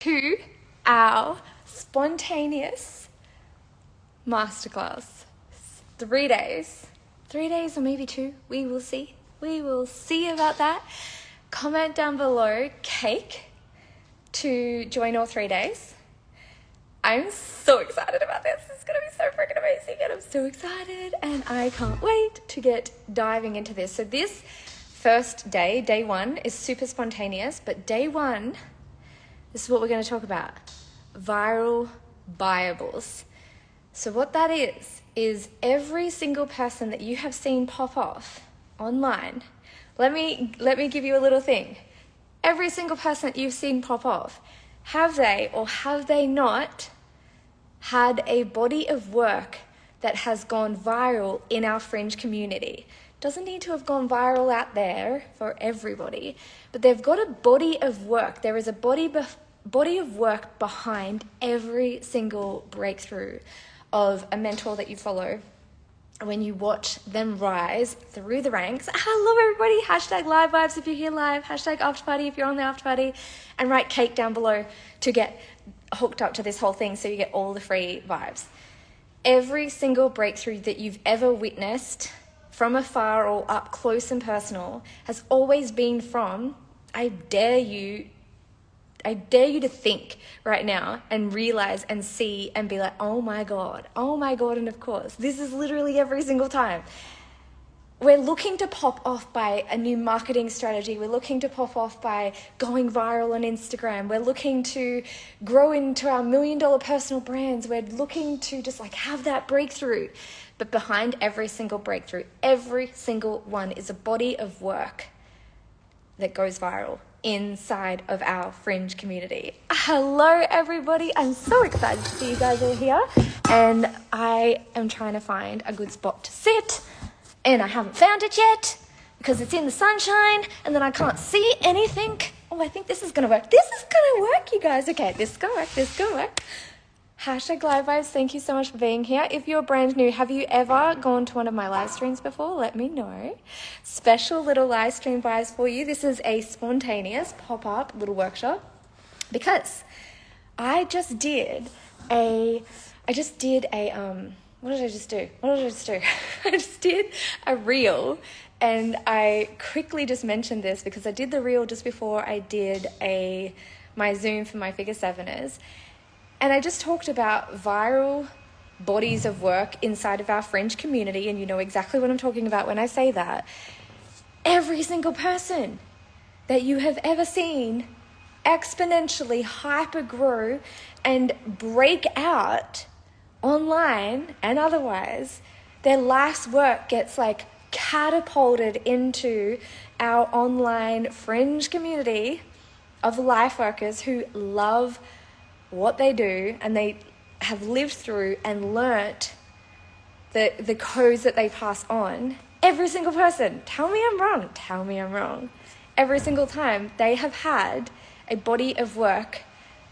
To our spontaneous masterclass. 3 days. 3 days or maybe 2. We will see. We will see about that. Comment down below cake to join all 3 days. I'm so excited about this. It's going to be so freaking amazing and I'm so excited and I can't wait to get diving into this. So this first day, day 1, is super spontaneous, but day 1, this is what we're going to talk about. Viral buyables. So what that is every single person that you have seen pop off online. Let me give you a little thing. Every single person that you've seen pop off, have they or have they not had a body of work that has gone viral in our fringe community? Doesn't need to have gone viral out there for everybody, but they've got a body of work. There is a body of work behind every single breakthrough of a mentor that you follow. When you watch them rise through the ranks. Hello everybody, hashtag live vibes if you're here live, hashtag after party if you're on the after party, and write cake down below to get hooked up to this whole thing so you get all the free vibes. Every single breakthrough that you've ever witnessed from afar or up close and personal has always been from, I dare you to think right now and realize and see and be like, oh my God, and of course, this is literally every single time. We're looking to pop off by a new marketing strategy. We're looking to pop off by going viral on Instagram. We're looking to grow into our $1 million personal brands. We're looking to just like have that breakthrough. But behind every single breakthrough, every single one is a body of work that goes viral inside of our fringe community. Hello everybody, I'm so excited to see you guys all here, and I am trying to find a good spot to sit, and I haven't found it yet because it's in the sunshine and then I can't see anything. Oh, I think this is gonna work. This is gonna work, you guys. Okay, this is gonna work. Hashtag live vibes, thank you so much for being here. If you're brand new, have you ever gone to one of my live streams before? Let me know. Special little live stream vibes for you. This is a spontaneous pop-up little workshop because I just did a what did I just do? I just did a reel, and I quickly just mentioned this because I did the reel just before I did my Zoom for my figure seveners. And I just talked about viral bodies of work inside of our fringe community, and you know exactly what I'm talking about when I say that. Every single person that you have ever seen exponentially hyper grow and break out online and otherwise, their life's work gets like catapulted into our online fringe community of life workers who love what they do, and they have lived through and learnt the codes that they pass on. Every single person, tell me I'm wrong. Every single time they have had a body of work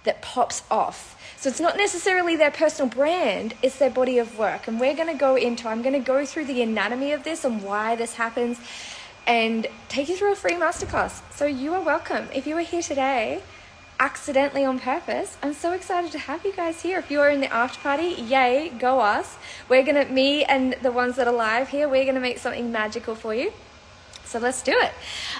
that pops off. So it's not necessarily their personal brand, it's their body of work. And I'm going to go through the anatomy of this and why this happens and take you through a free masterclass. So you are welcome. If you are here today accidentally on purpose, I'm so excited to have you guys here. If you are in the after party, yay, go us. Me and the ones that are live here, we're gonna make something magical for you. So let's do it.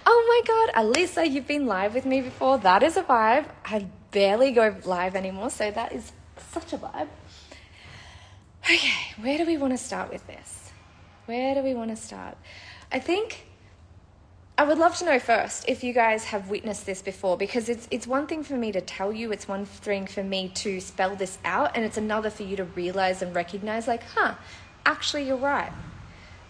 Oh my God, Alisa, you've been live with me before. That is a vibe. I barely go live anymore, so that is such a vibe. Okay, where do we want to start with this? I think I would love to know first if you guys have witnessed this before, because it's one thing for me to tell you, it's one thing for me to spell this out, and it's another for you to realize and recognize like, actually you're right.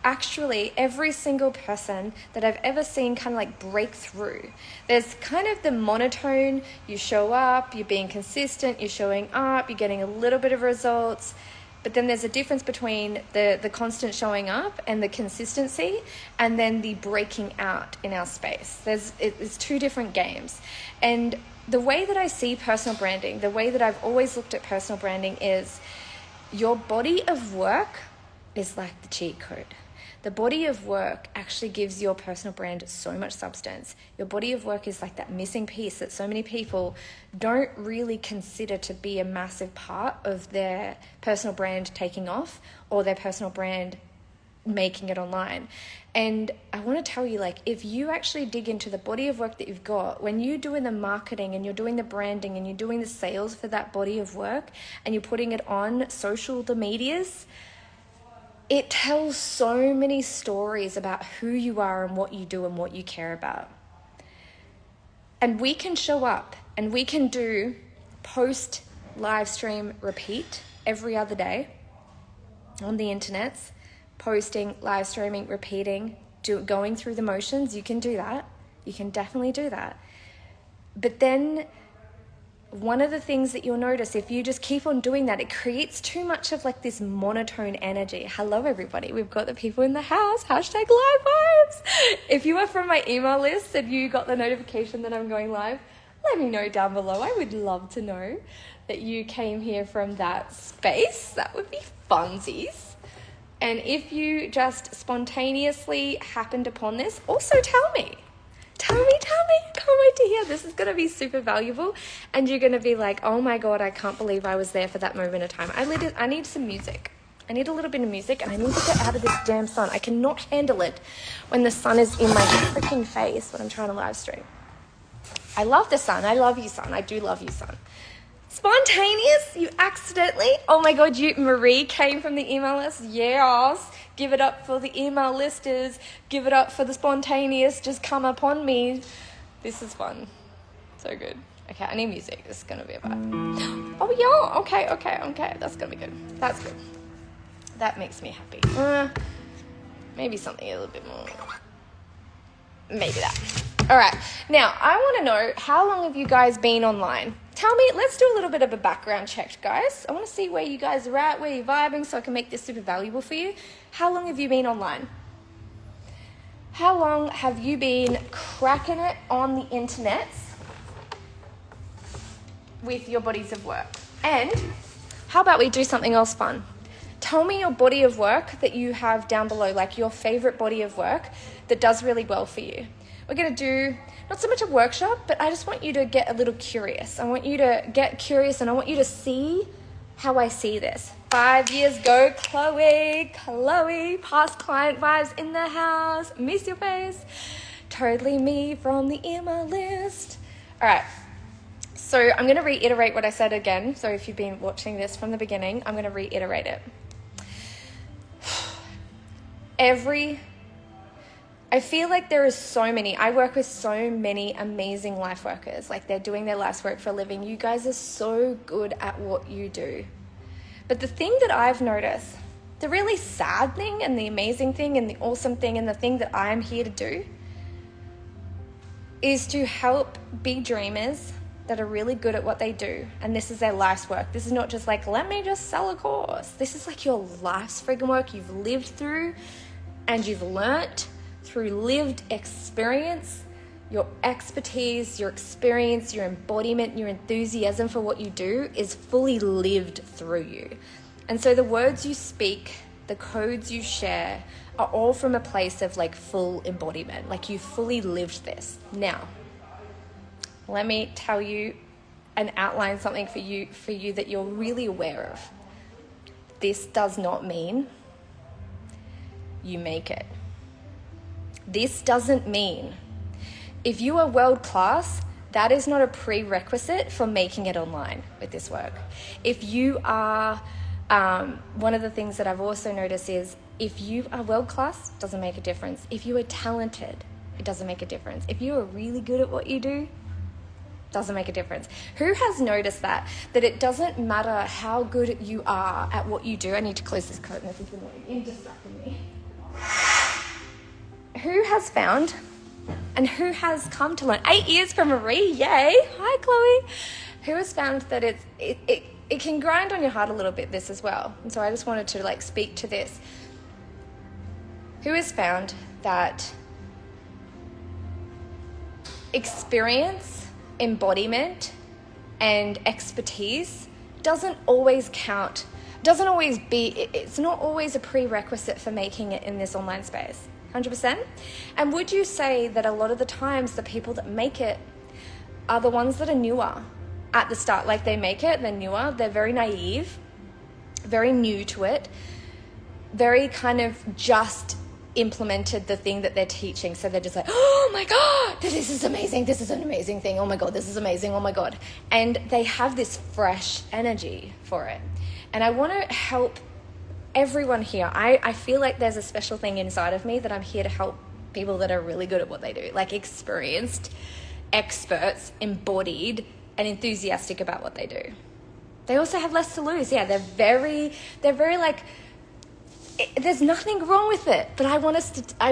Actually, every single person that I've ever seen kind of like break through, there's kind of the monotone, you show up, you're being consistent, you're showing up, you're getting a little bit of results. But then there's a difference between the constant showing up and the consistency, and then the breaking out in our space. It's two different games. And the way that I see personal branding, the way that I've always looked at personal branding is your body of work is like the cheat code. The body of work actually gives your personal brand so much substance. Your body of work is like that missing piece that so many people don't really consider to be a massive part of their personal brand taking off or their personal brand making it online. And I want to tell you, like, if you actually dig into the body of work that you've got, when you're doing the marketing and you're doing the branding and you're doing the sales for that body of work and you're putting it on social medias, it tells so many stories about who you are and what you do and what you care about. And we can show up and we can do post, live stream, repeat every other day on the internets. Posting, live streaming, repeating, going through the motions. You can do that. You can definitely do that. But then one of the things that you'll notice, if you just keep on doing that, it creates too much of like this monotone energy. Hello, everybody. We've got the people in the house. # live vibes. If you are from my email list and you got the notification that I'm going live, let me know down below. I would love to know that you came here from that space. That would be funsies. And if you just spontaneously happened upon this, also tell me. Tell me. Can't wait to hear. This is going to be super valuable. And you're going to be like, oh my God, I can't believe I was there for that moment of time. I need some music. I need a little bit of music and I need to get out of this damn sun. I cannot handle it when the sun is in my freaking face when I'm trying to live stream. I love the sun. I love you, sun. I do love you, sun. Spontaneous, you accidentally. Oh my God, Marie came from the email list. Yes. Give it up for the email listers. Give it up for the spontaneous. Just come upon me. This is fun. So good. Okay, I need music. This is going to be a vibe. Oh yeah. Okay. That's going to be good. That's good. That makes me happy. Maybe something a little bit more. Maybe that. All right. Now, I want to know, how long have you guys been online? Tell me, let's do a little bit of a background check, guys. I want to see where you guys are at, where you're vibing, so I can make this super valuable for you. How long have you been online? How long have you been cracking it on the internet with your bodies of work? And how about we do something else fun? Tell me your body of work that you have down below, like your favorite body of work that does really well for you. We're going to do not so much a workshop, but I just want you to get a little curious. I want you to get curious and I want you to see how I see this. 5 years ago, Chloe, past client vibes in the house. Miss your face. Totally me from the email list. All right. So I'm going to reiterate what I said again. So if you've been watching this from the beginning, I'm going to reiterate it. I feel like there is so many. I work with so many amazing life workers. Like, they're doing their life's work for a living. You guys are so good at what you do. But the thing that I've noticed, the really sad thing and the amazing thing and the awesome thing and the thing that I'm here to do is to help big dreamers that are really good at what they do. And this is their life's work. This is not just like, let me just sell a course. This is like your life's friggin' work you've lived through and you've learnt through lived experience. Your expertise, your experience, your embodiment, your enthusiasm for what you do is fully lived through you. And so the words you speak, the codes you share are all from a place of like full embodiment, like you fully lived this. Now, let me tell you and outline something for you that you're really aware of. This does not mean you make it. This doesn't mean if you are world class, that is not a prerequisite for making it online with this work. If you are, one of the things that I've also noticed is if you are world class, it doesn't make a difference. If you are talented, it doesn't make a difference. If you are really good at what you do, it doesn't make a difference. Who has noticed that it doesn't matter how good you are at what you do? I need to close this curtain. This is annoying. You're distracting me. Who has found and who has come to learn? 8 years from Marie, yay. Hi, Chloe. Who has found that it can grind on your heart a little bit, this as well. And so I just wanted to like speak to this. Who has found that experience, embodiment, and expertise doesn't always count it's not always a prerequisite for making it in this online space. 100%. And would you say that a lot of the times the people that make it are the ones that are newer at the start? Like, they make it, they're newer, they're very naive, very new to it, very kind of just implemented the thing that they're teaching. So they're just like, oh my God, this is amazing. This is an amazing thing. Oh my God, this is amazing. Oh my God. And they have this fresh energy for it. And I want to help everyone here. I feel like there's a special thing inside of me that I'm here to help people that are really good at what they do, like experienced, experts, embodied, and enthusiastic about what they do. They also have less to lose. Yeah, they're very like, there's nothing wrong with it, but I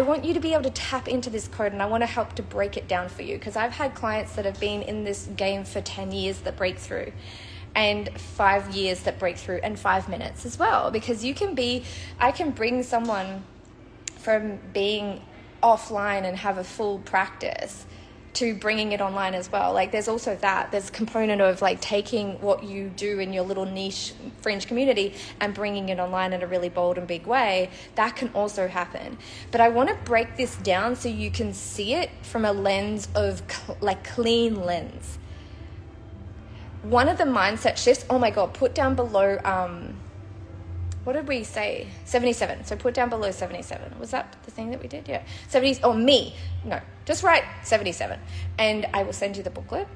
want you to be able to tap into this code, and I want to help to break it down for you, because I've had clients that have been in this game for 10 years that break through, and 5 years that break through, and 5 minutes as well, because I can bring someone from being offline and have a full practice to bringing it online as well. Like, there's also there's a component of like taking what you do in your little niche fringe community and bringing it online in a really bold and big way. That can also happen. But I want to break this down so you can see it from a lens of clean lens. One of the mindset shifts, oh my God, put down below, what did we say? 77. So put down below 77. Was that the thing that we did? Yeah. 70, or me. No, just write 77. And I will send you the booklet,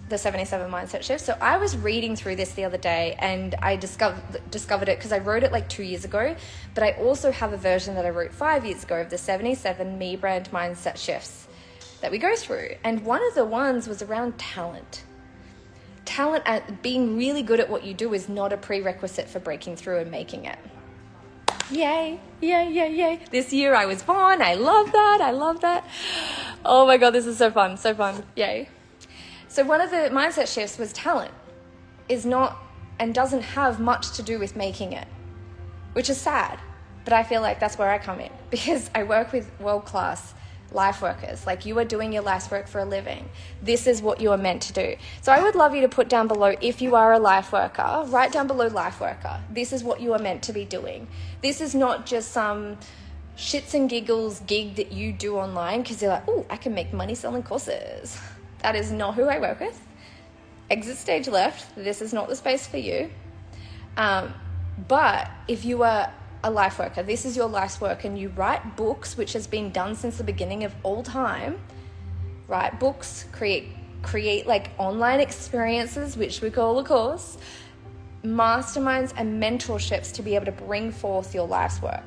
the 77 mindset shifts. So I was reading through this the other day, and I discovered it because I wrote it like 2 years ago, but I also have a version that I wrote 5 years ago of the 77 MEBrand mindset shifts that we go through. And one of the ones was around talent. Talent at being really good at what you do is not a prerequisite for breaking through and making it. Yay, yay, yay, yay. This year I was born. I love that. Oh my God, this is so fun, yay. So one of the mindset shifts was talent is not and doesn't have much to do with making it, which is sad, but I feel like that's where I come in, because I work with world-class life workers. Like, you are doing your life's work for a living. This is what you are meant to do. So I would love you to put down below, if you are a life worker, write down below life worker. This is what you are meant to be doing. This is not just some shits and giggles gig that you do online because you're like, oh, I can make money selling courses. That is not who I work with. Exit stage left. This is not the space for you. But if you are a life worker, this is your life's work, and you write books, which has been done since the beginning of all time. Write books, create like online experiences, which we call a course, masterminds and mentorships to be able to bring forth your life's work.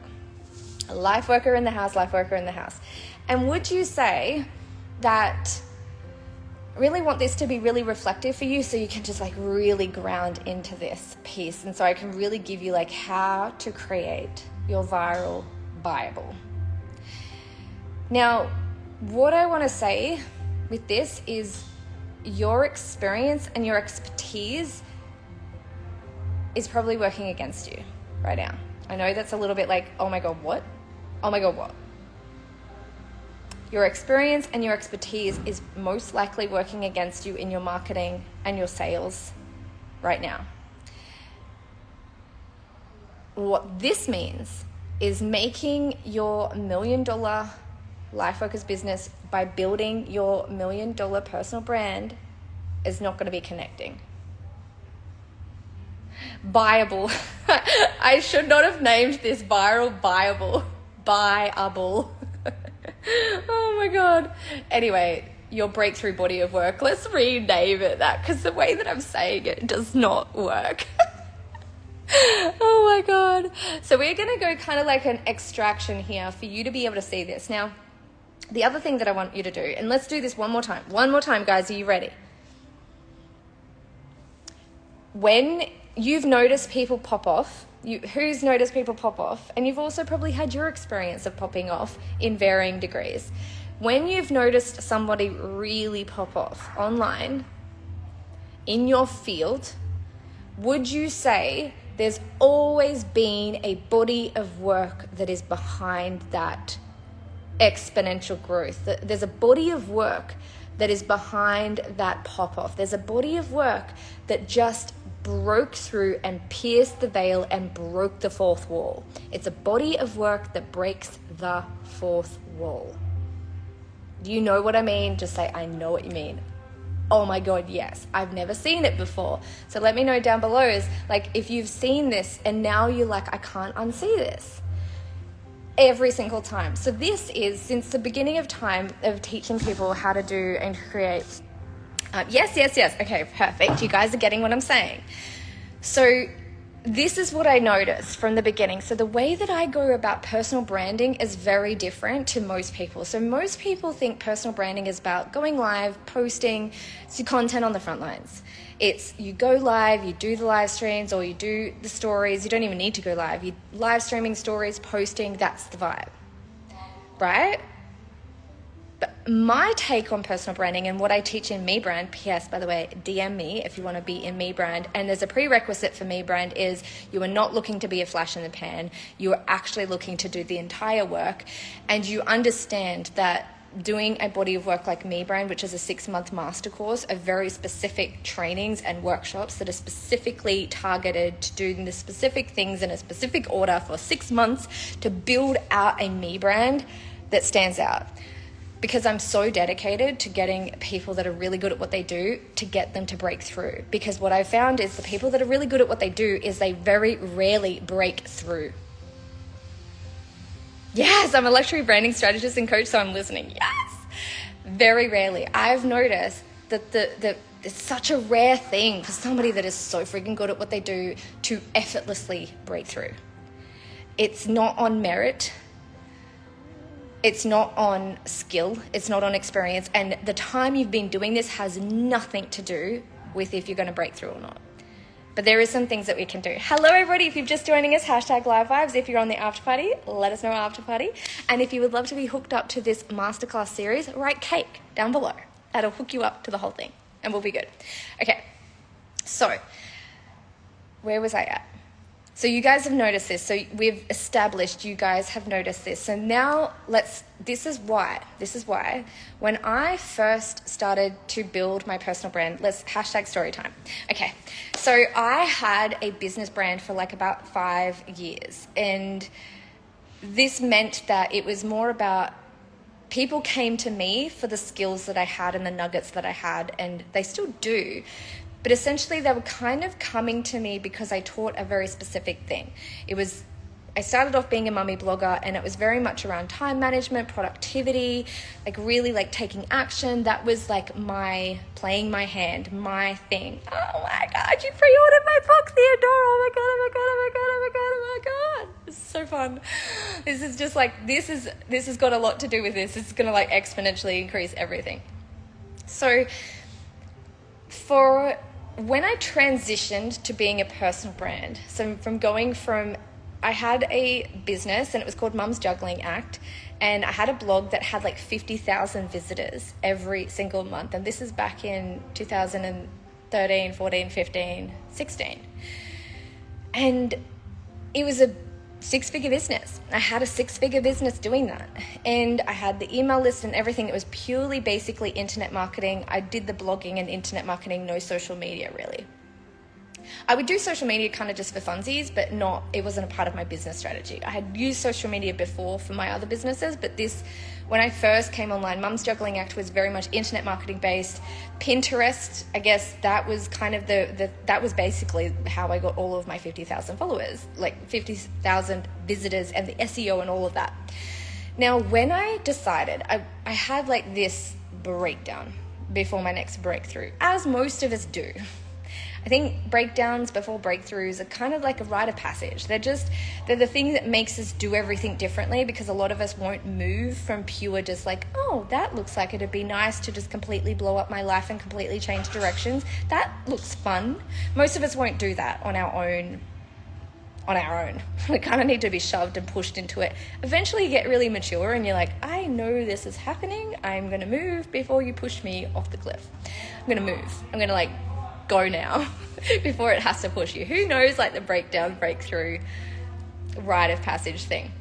A life worker in the house, life worker in the house. And would you say that really want this to be really reflective for you, so you can just like really ground into this piece, and so I can really give you like how to create your viral Bible. Now, what I want to say with this is your experience and your expertise is probably working against you right now. I know that's a little bit like, oh my God, what? Oh my God, what? Your experience and your expertise is most likely working against you in your marketing and your sales right now. What this means is making your $1 million life workers business by building your $1 million personal brand is not going to be connecting. Buyable. I should not have named this viral buyable. Buyable. Oh my God. Anyway, your breakthrough body of work. Let's rename it that, because the way that I'm saying it does not work. Oh my God. So we're going to go kind of like an extraction here for you to be able to see this. Now, the other thing that I want you to do, and let's do this one more time. One more time, guys. Are you ready? When you've noticed people pop off, who's noticed people pop off, and you've also probably had your experience of popping off in varying degrees. When you've noticed somebody really pop off online in your field, would you say there's always been a body of work that is behind that exponential growth? There's a body of work that is behind that pop off. There's a body of work that just broke through and pierced the veil and broke the fourth wall. It's a body of work that breaks the fourth wall. Do you know what I mean? Just say, I know what you mean. Oh my God, yes. I've never seen it before. So let me know down below if you've seen this and now you're like, I can't unsee this. Every single time. So this is since the beginning of time of teaching people how to do and create. Yes. Okay, perfect. You guys are getting what I'm saying. So this is what I noticed from the beginning. So the way that I go about personal branding is very different to most people. So most people think personal branding is about going live, posting content on the front lines. It's you go live, you do the live streams, or you do the stories. You don't even need to go live. You live streaming stories, posting, that's the vibe, right? But my take on personal branding and what I teach in MEBrand, PS, by the way, DM me if you want to be in MEBrand. And there's a prerequisite for MEBrand is you are not looking to be a flash in the pan. You are actually looking to do the entire work. And you understand that doing a body of work like MEBrand, which is a 6-month master course of very specific trainings and workshops that are specifically targeted to doing the specific things in a specific order for 6 months to build out a MEBrand that stands out. Because I'm so dedicated to getting people that are really good at what they do to get them to break through. Because what I found is the people that are really good at what they do is they very rarely break through. Yes, I'm a luxury branding strategist and coach, so I'm listening. Yes, very rarely. I've noticed that it's such a rare thing for somebody that is so freaking good at what they do to effortlessly break through. It's not on merit. It's not on skill, it's not on experience, and the time you've been doing this has nothing to do with if you're going to break through or not. But there is some things that we can do. Hello everybody, if you're just joining us, #LiveVibes. If you're on the after party, let us know after party. And if you would love to be hooked up to this masterclass series, write cake down below. That'll hook you up to the whole thing and we'll be good. Okay, so where was I at? So you guys have noticed this. So we've established you guys have noticed this. So now this is why when I first started to build my personal brand, let's #storytime. Okay. So I had a business brand for like about 5 years. And this meant that it was more about people came to me for the skills that I had and the nuggets that I had, and they still do. But essentially they were kind of coming to me because I taught a very specific thing. I started off being a mummy blogger, and it was very much around time management, productivity, like really like taking action. That was like my playing my hand, my thing. Oh my God, you pre-ordered my book, Theodora. Oh my God. This is so fun. This is just like, this has got a lot to do with this. It's going to like exponentially increase everything. So when I transitioned to being a personal brand, so from going from, I had a business and it was called Mum's Juggling Act, and I had a blog that had like 50,000 visitors every single month, and this is back in 2013, 14, 15, 16. And it was a 6-figure business. I had a 6-figure business doing that. And I had the email list and everything. It was purely basically internet marketing. I did the blogging and internet marketing, no social media really. I would do social media kind of just for funsies, but it wasn't a part of my business strategy. I had used social media before for my other businesses, but when I first came online, Mum's Juggling Act was very much internet marketing based. Pinterest, I guess that was kind of that was basically how I got all of my 50,000 followers, like 50,000 visitors and the SEO and all of that. Now, when I decided, I had like this breakdown before my next breakthrough, as most of us do. I think breakdowns before breakthroughs are kind of like a rite of passage. They're the thing that makes us do everything differently, because a lot of us won't move from pure just like, oh, that looks like it'd be nice to just completely blow up my life and completely change directions. That looks fun. Most of us won't do that on our own. We kind of need to be shoved and pushed into it. Eventually you get really mature and you're like, I know this is happening. I'm going to move before you push me off the cliff. I'm going to move. I'm going to like go now before it has to push you. Who knows, like the breakdown, breakthrough, rite of passage thing.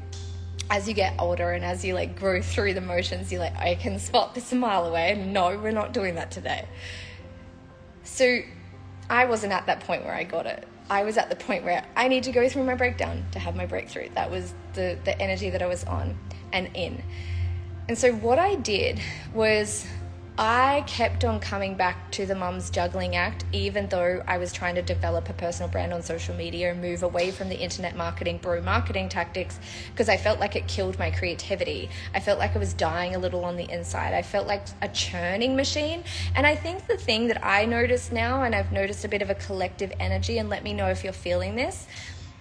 As you get older and as you like grow through the motions, you're like, I can spot this a mile away. No, we're not doing that today. So I wasn't at that point where I got it. I was at the point where I need to go through my breakdown to have my breakthrough. That was the energy that I was on and in. And so what I did was I kept on coming back to the Mums Juggling Act, even though I was trying to develop a personal brand on social media and move away from the internet marketing, bro marketing tactics, because I felt like it killed my creativity. I felt like I was dying a little on the inside. I felt like a churning machine. And I think the thing that I notice now, and I've noticed a bit of a collective energy, and let me know if you're feeling this,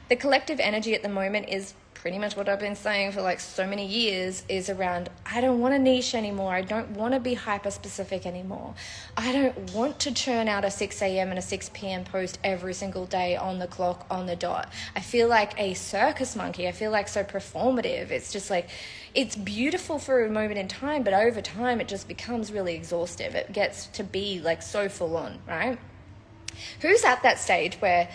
the collective energy at the moment is pretty much what I've been saying for like so many years, is around, I don't want a niche anymore. I don't want to be hyper specific anymore. I don't want to churn out a 6 a.m. and a 6 p.m. post every single day on the clock, on the dot. I feel like a circus monkey. I feel like so performative. It's just like, it's beautiful for a moment in time, but over time it just becomes really exhaustive. It gets to be like so full on, right? Who's at that stage where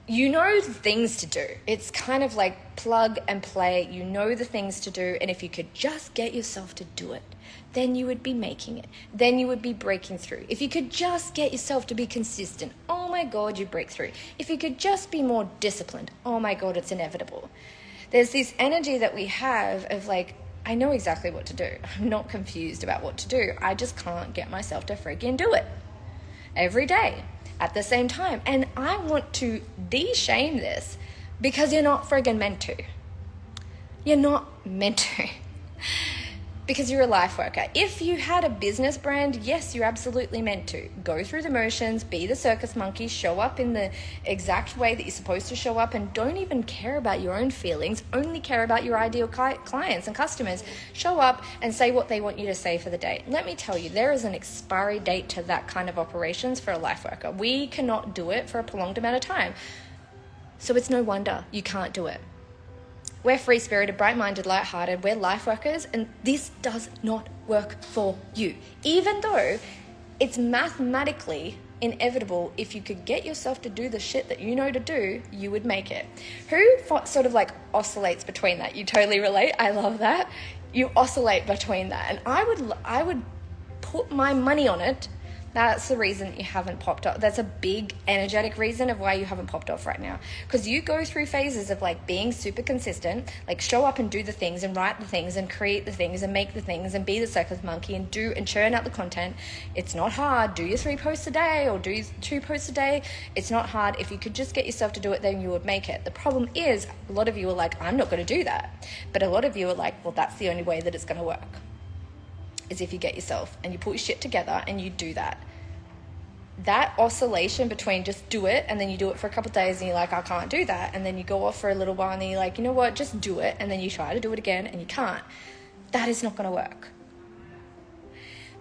you know the things to do? It's kind of like plug and play. You know the things to do, and if you could just get yourself to do it, then you would be making it. Then you would be breaking through. If you could just get yourself to be consistent, oh my God, you break through. If you could just be more disciplined, oh my God, it's inevitable. There's this energy that we have of like, I know exactly what to do. I'm not confused about what to do. I just can't get myself to freaking do it every day at the same time. And I want to de-shame this, because you're not friggin' meant to. You're not meant to. Because you're a life worker. If you had a business brand, yes, you're absolutely meant to. Go through the motions, be the circus monkey, show up in the exact way that you're supposed to show up, and don't even care about your own feelings, only care about your ideal clients and customers. Show up and say what they want you to say for the day. Let me tell you, there is an expiry date to that kind of operations for a life worker. We cannot do it for a prolonged amount of time. So it's no wonder you can't do it. We're free-spirited, bright-minded, light-hearted. We're life workers, and this does not work for you. Even though it's mathematically inevitable, if you could get yourself to do the shit that you know to do, you would make it. Who sort of like oscillates between that? You totally relate. I love that. You oscillate between that. And I would put my money on it. That's the reason you haven't popped off. That's a big energetic reason of why you haven't popped off right now. Because you go through phases of like being super consistent, like show up and do the things and write the things and create the things and make the things and be the circus monkey and do and churn out the content. It's not hard. Do your 3 posts a day or do 2 posts a day. It's not hard. If you could just get yourself to do it, then you would make it. The problem is a lot of you are like, I'm not going to do that. But a lot of you are like, well, that's the only way that it's going to work. Is if you get yourself and you put your shit together and you do that. That oscillation between just do it and then you do it for a couple of days and you're like, I can't do that. And then you go off for a little while and then you're like, you know what, just do it. And then you try to do it again and you can't. That is not going to work.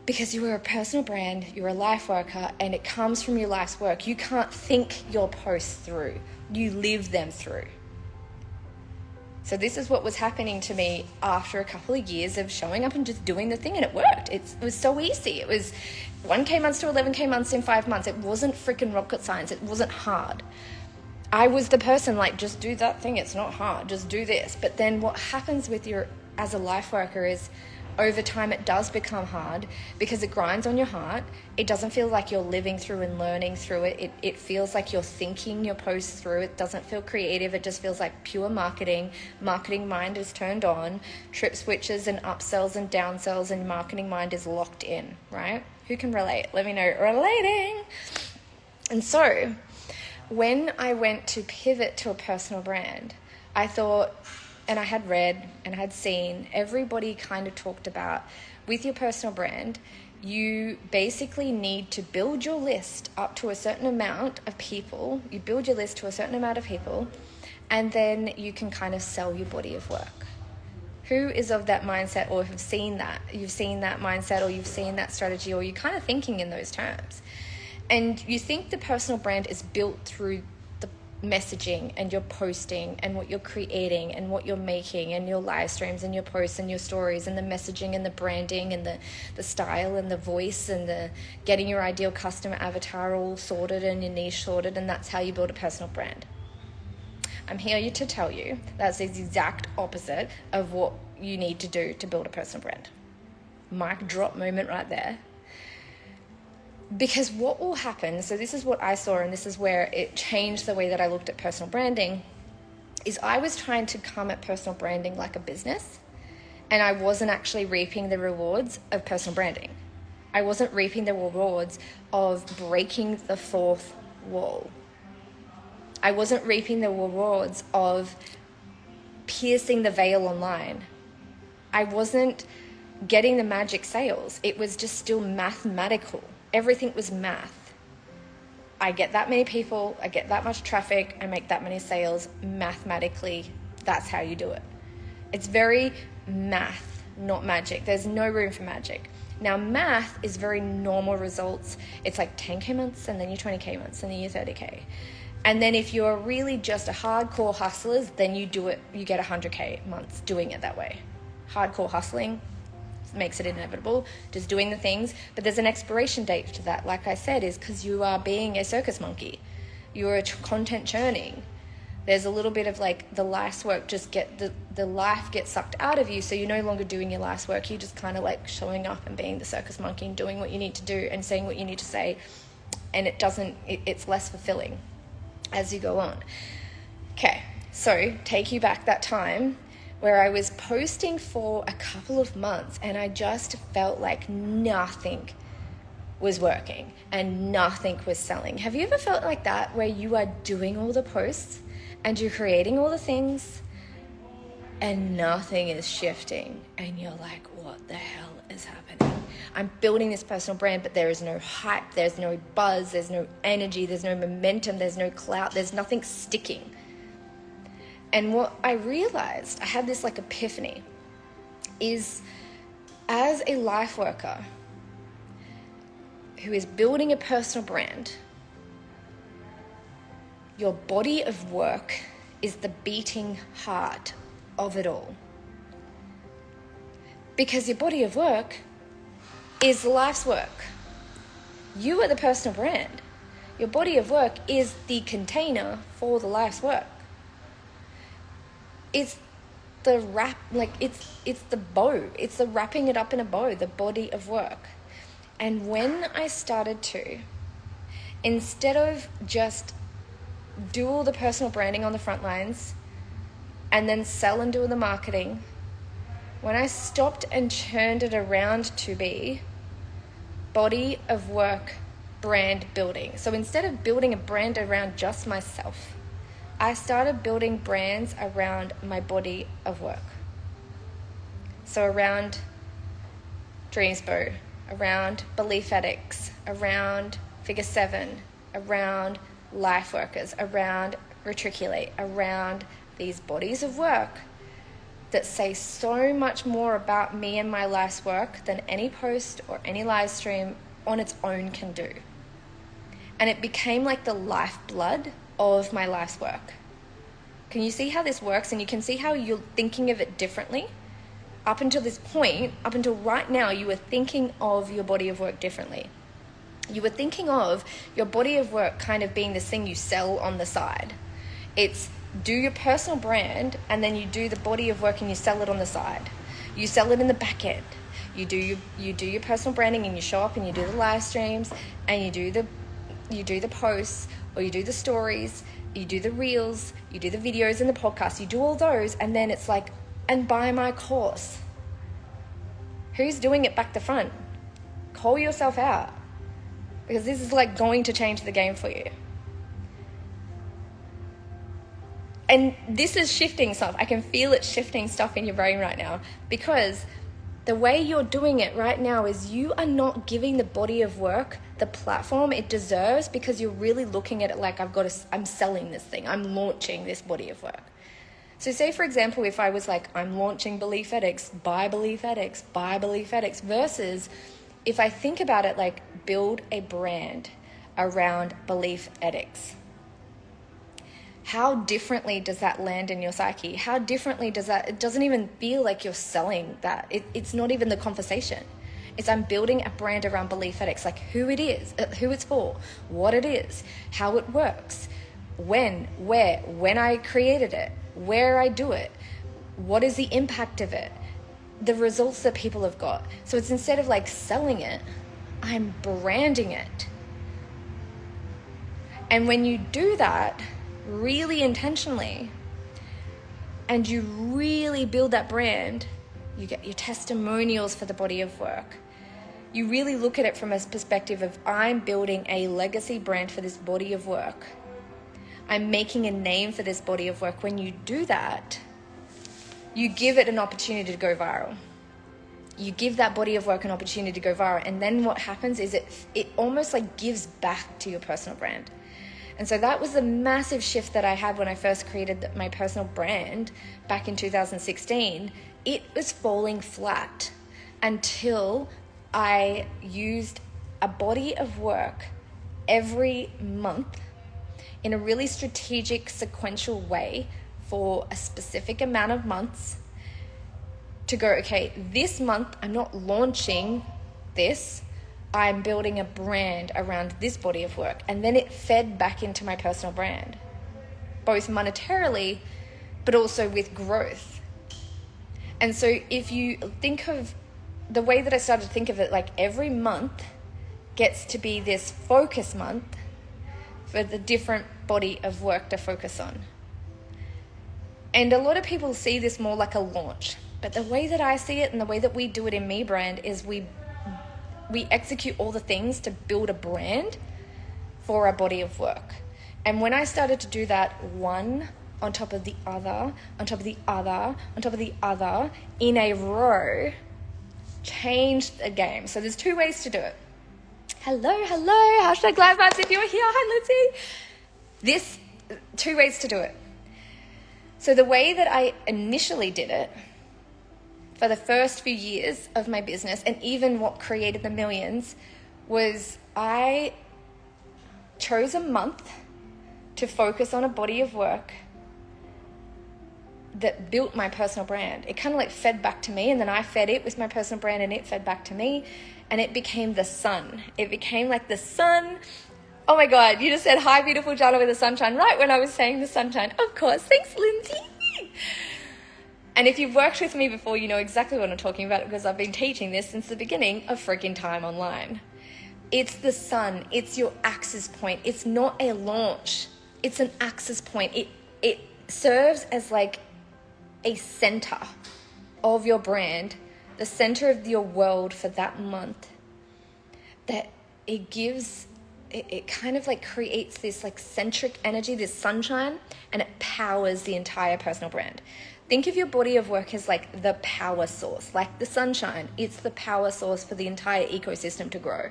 Because you are a personal brand, you're a life worker, and it comes from your life's work. You can't think your posts through. You live them through. So this is what was happening to me after a couple of years of showing up and just doing the thing, and it worked. It was so easy. It was 1K months to 11K months in 5 months. It wasn't freaking rocket science. It wasn't hard. I was the person like, just do that thing. It's not hard. Just do this. But then what happens with as a life worker is over time it does become hard because it grinds on your heart. It doesn't feel like you're living through and learning through it. It feels like you're thinking your posts through. It doesn't feel creative. It just feels like pure marketing. Marketing mind is turned on. Trip switches and upsells and downsells, and marketing mind is locked in, right? Who can relate? Let me know. Relating. And so when I went to pivot to a personal brand, I thought, and I had read and I had seen, everybody kind of talked about with your personal brand, you basically need to build your list up to a certain amount of people. You build your list to a certain amount of people, and then you can kind of sell your body of work. Who is of that mindset or have seen that? You've seen that mindset or you've seen that strategy, or you're kind of thinking in those terms. And you think the personal brand is built through messaging and your posting and what you're creating and what you're making and your live streams and your posts and your stories and the messaging and the branding and the style and the voice and the getting your ideal customer avatar all sorted and your niche sorted, and that's how you build a personal brand. I'm here to tell you that's the exact opposite of what you need to do to build a personal brand. Mic drop moment right there. Because what will happen, so this is what I saw, and this is where it changed the way that I looked at personal branding, is I was trying to come at personal branding like a business, and I wasn't actually reaping the rewards of personal branding. I wasn't reaping the rewards of breaking the fourth wall. I wasn't reaping the rewards of piercing the veil online. I wasn't getting the magic sales. It was just still mathematical. Everything was math. I get that many people, I get that much traffic, I make that many sales. Mathematically, that's how you do it. It's very math, not magic. There's no room for magic. Now, math is very normal results. It's like 10K months, and then your 20K months, and then your 30K. And then if you're really just a hardcore hustler, then you do it, you get 100K months doing it that way. Hardcore hustling makes it inevitable, just doing the things. But there's an expiration date to that, like I said, is because you are being a circus monkey. You're content churning. There's a little bit of like the life's work, just the life gets sucked out of you, so you're no longer doing your life's work. You're just kind of like showing up and being the circus monkey and doing what you need to do and saying what you need to say, and it's less fulfilling as you go on. Okay, so take you back that time where I was posting for a couple of months and I just felt like nothing was working and nothing was selling. Have you ever felt like that, where you are doing all the posts and you're creating all the things and nothing is shifting, and you're like, what the hell is happening? I'm building this personal brand, but there is no hype, there's no buzz, there's no energy, there's no momentum, there's no clout, there's nothing sticking. And what I realized, I had this like epiphany, is as a life worker who is building a personal brand, your body of work is the beating heart of it all. Because your body of work is life's work. You are the personal brand. Your body of work is the container for the life's work. It's the it's the bow. It's the wrapping it up in a bow, the body of work. And when I started to, instead of just do all the personal branding on the front lines and then sell and do all the marketing, when I stopped and turned it around to be body of work brand building. So instead of building a brand around just myself, I started building brands around my body of work. So around Dreamspo, around Belief Addicts, around Figure 7, around Life Workers, around Retriculate, around these bodies of work that say so much more about me and my life's work than any post or any live stream on its own can do. And it became like the lifeblood of my life's work. Can you see how this works? And you can see how you're thinking of it differently. Up until this point, up until right now, you were thinking of your body of work differently. You were thinking of your body of work kind of being this thing you sell on the side. It's do your personal brand, and then you do the body of work and you sell it on the side. You sell it in the back end. You do your personal branding and you show up and you do the live streams and you do the posts, or you do the stories, you do the reels, you do the videos and the podcasts, you do all those, and then it's like, and buy my course. Who's doing it back to front? Call yourself out, because this is like going to change the game for you. And this is shifting stuff. I can feel it shifting stuff in your brain right now, because the way you're doing it right now is you are not giving the body of work the platform it deserves, because you're really looking at it like I'm selling this thing. I'm launching this body of work. So say, for example, if I was like, I'm launching Belief Addicts, buy Belief Addicts, buy Belief Addicts, versus if I think about it like build a brand around Belief Addicts. How differently does that land in your psyche? How differently does that, it doesn't even feel like you're selling that. It's not even the conversation. It's I'm building a brand around Belief Addicts, like who it is, who it's for, what it is, how it works, when, where, when I created it, where I do it, what is the impact of it, the results that people have got. So it's instead of like selling it, I'm branding it. And when you do that really intentionally, and you really build that brand, you get your testimonials for the body of work. You really look at it from a perspective of, I'm building a legacy brand for this body of work. I'm making a name for this body of work. When you do that, you give it an opportunity to go viral. You give that body of work an opportunity to go viral. And then what happens is it almost like gives back to your personal brand. And so that was the massive shift that I had when I first created my personal brand back in 2016. It was falling flat until I used a body of work every month in a really strategic, sequential way for a specific amount of months to go, okay, this month I'm not launching this, I'm building a brand around this body of work. And then it fed back into my personal brand, both monetarily, but also with growth. And so if you think of the way that I started to think of it, like every month gets to be this focus month for the different body of work to focus on. And a lot of people see this more like a launch. But the way that I see it and the way that we do it in MEBrand is we execute all the things to build a brand for a body of work. And when I started to do that one on top of the other, on top of the other, on top of the other, in a row, changed the game. So there's two ways to do it. Hello, hashtag Glad Vibes if you're here. Hi, Lindsay. This, two ways to do it. So the way that I initially did it, for the first few years of my business, and even what created the millions, was I chose a month to focus on a body of work that built my personal brand. It kind of like fed back to me, and then I fed it with my personal brand, and it fed back to me, and it became the sun. It became like the sun. Oh my God, you just said, hi, beautiful Jana with the sunshine, right when I was saying the sunshine. Of course, thanks, Lindsay. And if you've worked with me before, you know exactly what I'm talking about, because I've been teaching this since the beginning of freaking time online. It's the sun. It's your access point. It's not a launch. It's an access point. It serves as like a center of your brand, the center of your world for that month, that it gives, it kind of like creates this like centric energy, this sunshine, and it powers the entire personal brand. Think of your body of work as like the power source, like the sunshine. It's the power source for the entire ecosystem to grow.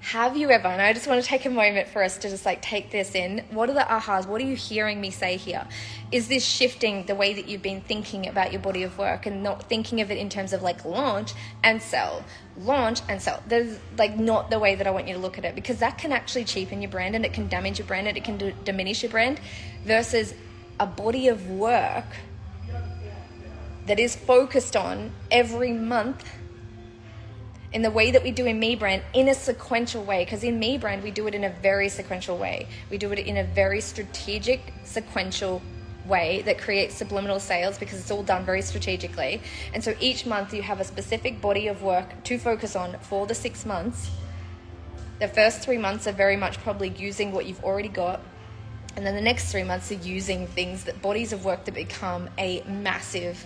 Have you ever, and I just want to take a moment for us to just like take this in. What are the ahas? What are you hearing me say here? Is this shifting the way that you've been thinking about your body of work and not thinking of it in terms of like launch and sell? Launch and sell. There's like not the way that I want you to look at it, because that can actually cheapen your brand, and it can damage your brand, and it can diminish your brand, versus a body of work that is focused on every month in the way that we do in MEBrand, in a sequential way. Because in MEBrand, we do it in a very sequential way. We do it in a very strategic, sequential way that creates subliminal sales, because it's all done very strategically. And so each month you have a specific body of work to focus on for the 6 months. The first 3 months are very much probably using what you've already got. And then the next 3 months are using things, that bodies of work that become a massive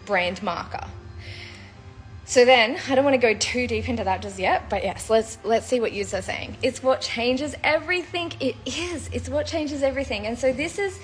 brand marker. So then, I don't want to go too deep into that just yet, but yes, let's see what yous are saying. It's what changes everything. It is. It's what changes everything. And so this is,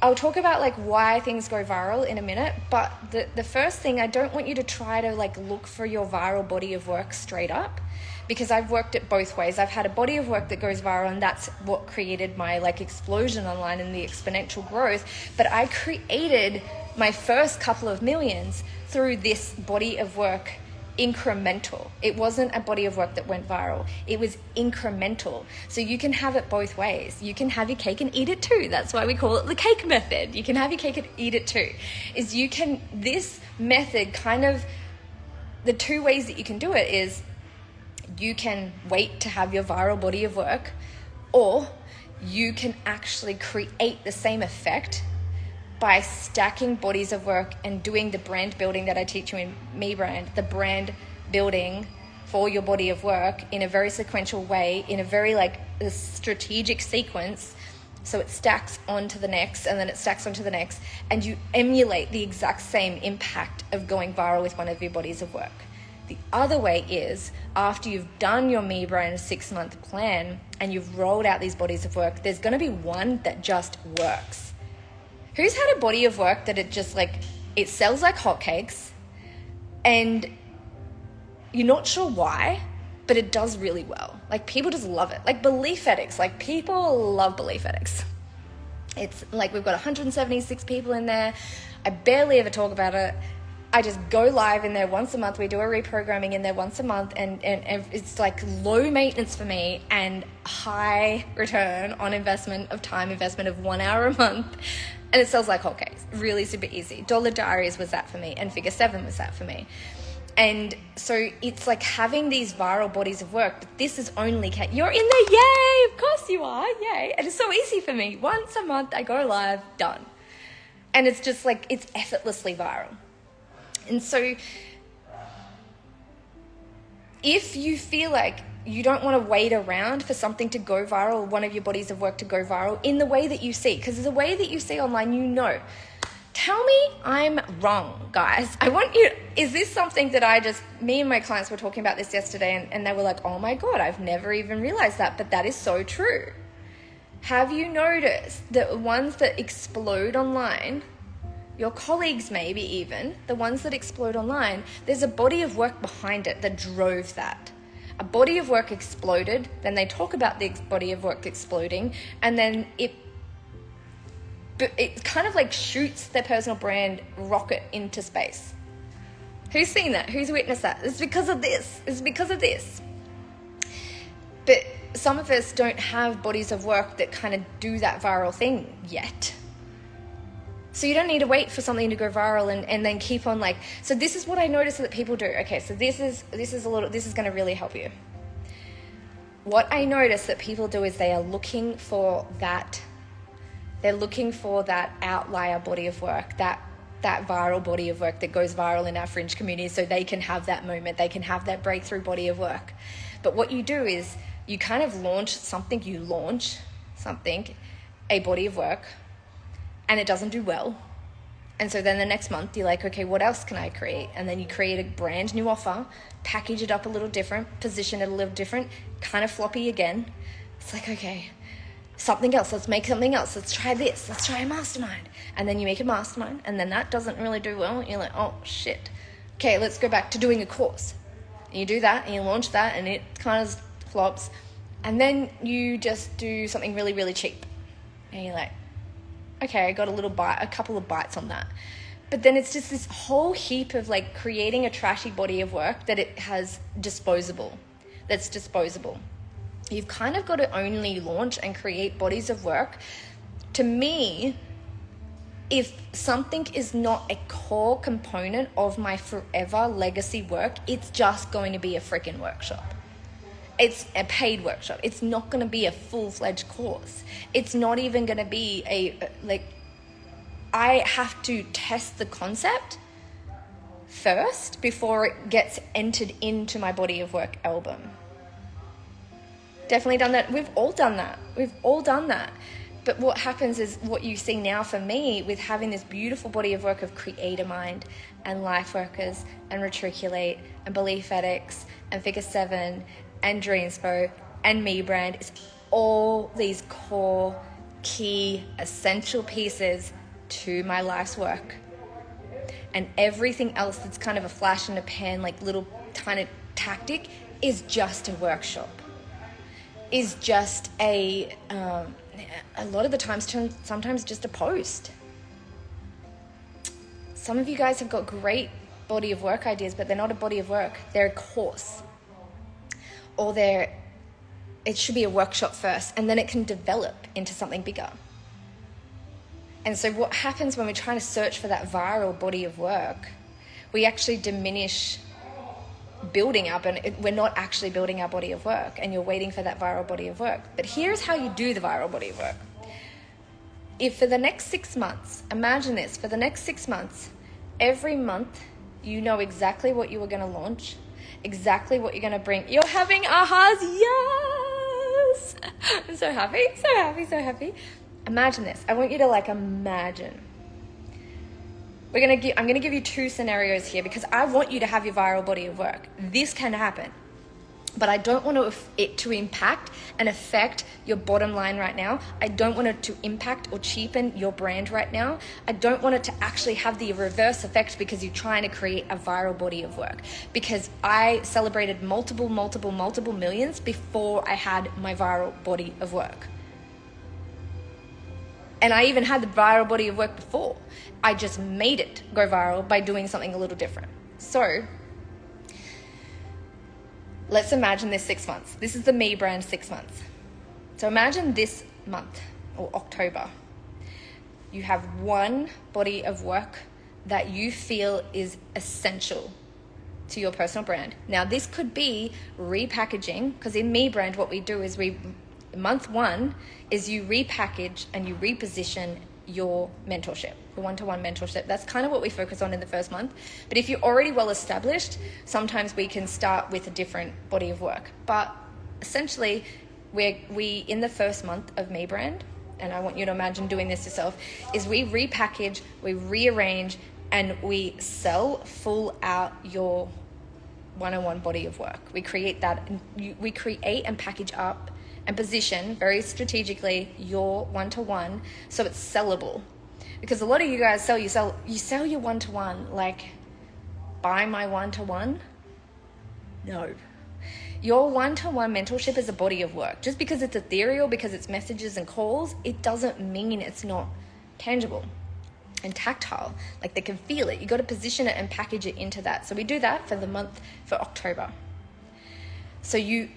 I'll talk about like why things go viral in a minute, but the first thing, I don't want you to try to like look for your viral body of work straight up, because I've worked it both ways. I've had a body of work that goes viral, and that's what created my like explosion online and the exponential growth. But I created my first couple of millions through this body of work incremental. It wasn't a body of work that went viral. It was incremental. So you can have it both ways. You can have your cake and eat it too. That's why we call it the cake method. You can have your cake and eat it too. This method kind of, the two ways that you can do it is, you can wait to have your viral body of work, or you can actually create the same effect by stacking bodies of work and doing the brand building that I teach you in MEBrand, the brand building for your body of work in a very sequential way, in a very a strategic sequence. So it stacks onto the next, and then it stacks onto the next, and you emulate the exact same impact of going viral with one of your bodies of work. The other way is, after you've done your MEBrand 6-month plan and you've rolled out these bodies of work, there's going to be one that just works. Who's had a body of work that it just it sells like hotcakes, and you're not sure why, but it does really well? People just love it. Belief ethics. People love belief ethics. It's we've got 176 people in there. I barely ever talk about it. I just go live in there once a month. We do a reprogramming in there once a month, and it's low maintenance for me and high return on investment of time, investment of 1 hour a month, and it sells like hotcakes. Really super easy. Dollar Diaries was that for me, and Figure 7 was that for me. And so it's having these viral bodies of work, but this is only, you're in there, yay, of course you are, yay. And it's so easy for me. Once a month, I go live, done. And it's just it's effortlessly viral. And so if you feel you don't want to wait around for something to go viral, one of your bodies of work to go viral in the way that you see, because the way that you see online, tell me I'm wrong, guys. I want you, is this something that me and my clients were talking about this yesterday, and they were like, oh my God, I've never even realized that, but that is so true. Have you noticed that the ones that explode online, your colleagues maybe even, the ones that explode online, there's a body of work behind it that drove that. A body of work exploded, then they talk about the body of work exploding, and then it kind of shoots their personal brand rocket into space. Who's seen that? Who's witnessed that? It's because of this. It's because of this. But some of us don't have bodies of work that kind of do that viral thing yet. So you don't need to wait for something to go viral and then keep on so this is what I noticed that people do. Okay, so this is going to really help you. What I notice that people do is they are looking for that. They're looking for that outlier body of work, that viral body of work that goes viral in our fringe community, so they can have that moment, they can have that breakthrough body of work. But what you do is you kind of launch something, a body of work, and it doesn't do well. And so then the next month you're okay, what else can I create? And then you create a brand new offer, package it up a little different, position it a little different, kind of floppy again. It's okay, something else, let's make something else, let's try this, let's try a mastermind. And then you make a mastermind, and then that doesn't really do well. You're oh shit, okay, let's go back to doing a course. And you do that, and you launch that, and it kind of flops. And then you just do something really, really cheap. And you're okay, I got a couple of bites on that. But then it's just this whole heap of creating a trashy body of work that it has that's disposable. You've kind of got to only launch and create bodies of work. To me, if something is not a core component of my forever legacy work, it's just going to be a freaking workshop. It's a paid workshop. It's not going to be a full-fledged course. It's not even going to be I have to test the concept first before it gets entered into my body of work album. Definitely done that. We've all done that. But what happens is what you see now for me with having this beautiful body of work of Creator Mind and Life Workers and Matriculate and Belief Ethics and Figure 7 and Dreamspo and MEBrand is all these core, key, essential pieces to my life's work. And everything else that's kind of a flash in the pan, little tiny tactic, is just a workshop. Is just a lot of the times, sometimes just a post. Some of you guys have got great body of work ideas, but they're not a body of work. They're a course. Or it should be a workshop first, and then it can develop into something bigger. And so what happens when we're trying to search for that viral body of work, we actually diminish building up, and we're not actually building our body of work, and you're waiting for that viral body of work. But here's how you do the viral body of work. if for the next 6 months, imagine this, for the next 6 months, every month you know exactly what you are going to launch, exactly what you're going to bring. You're having ahas, yes! I'm so happy, so happy, so happy. Imagine this. I want you to like imagine. I'm going to give you 2 scenarios here because I want you to have your viral body of work. This can happen. But I don't want it to impact and affect your bottom line right now. I don't want it to impact or cheapen your brand right now. I don't want it to actually have the reverse effect because you're trying to create a viral body of work. Because I celebrated multiple millions before I had my viral body of work. And I even had the viral body of work before. I just made it go viral by doing something a little different. So let's imagine this 6 months. This is the MEBrand 6 months. So imagine this month or October. You have one body of work that you feel is essential to your personal brand. Now this could be repackaging, because in MEBrand what we do is month 1 is you repackage and you reposition your mentorship, your one-to-one mentorship. That's kind of what we focus on in the first month. But if you're already well established, sometimes we can start with a different body of work. But essentially, we in the first month of MEBrand, and I want you to imagine doing this yourself, is we repackage, we rearrange, and we sell full out your one-on-one body of work. We create that, we create and package up and position very strategically your one-to-one so it's sellable. Because a lot of you guys you sell your one-to-one like, buy my one-to-one? No. Your one-to-one mentorship is a body of work. Just because it's ethereal, because it's messages and calls, it doesn't mean it's not tangible and tactile. Like they can feel it. You got to position it and package it into that. So we do that for the month for October. So you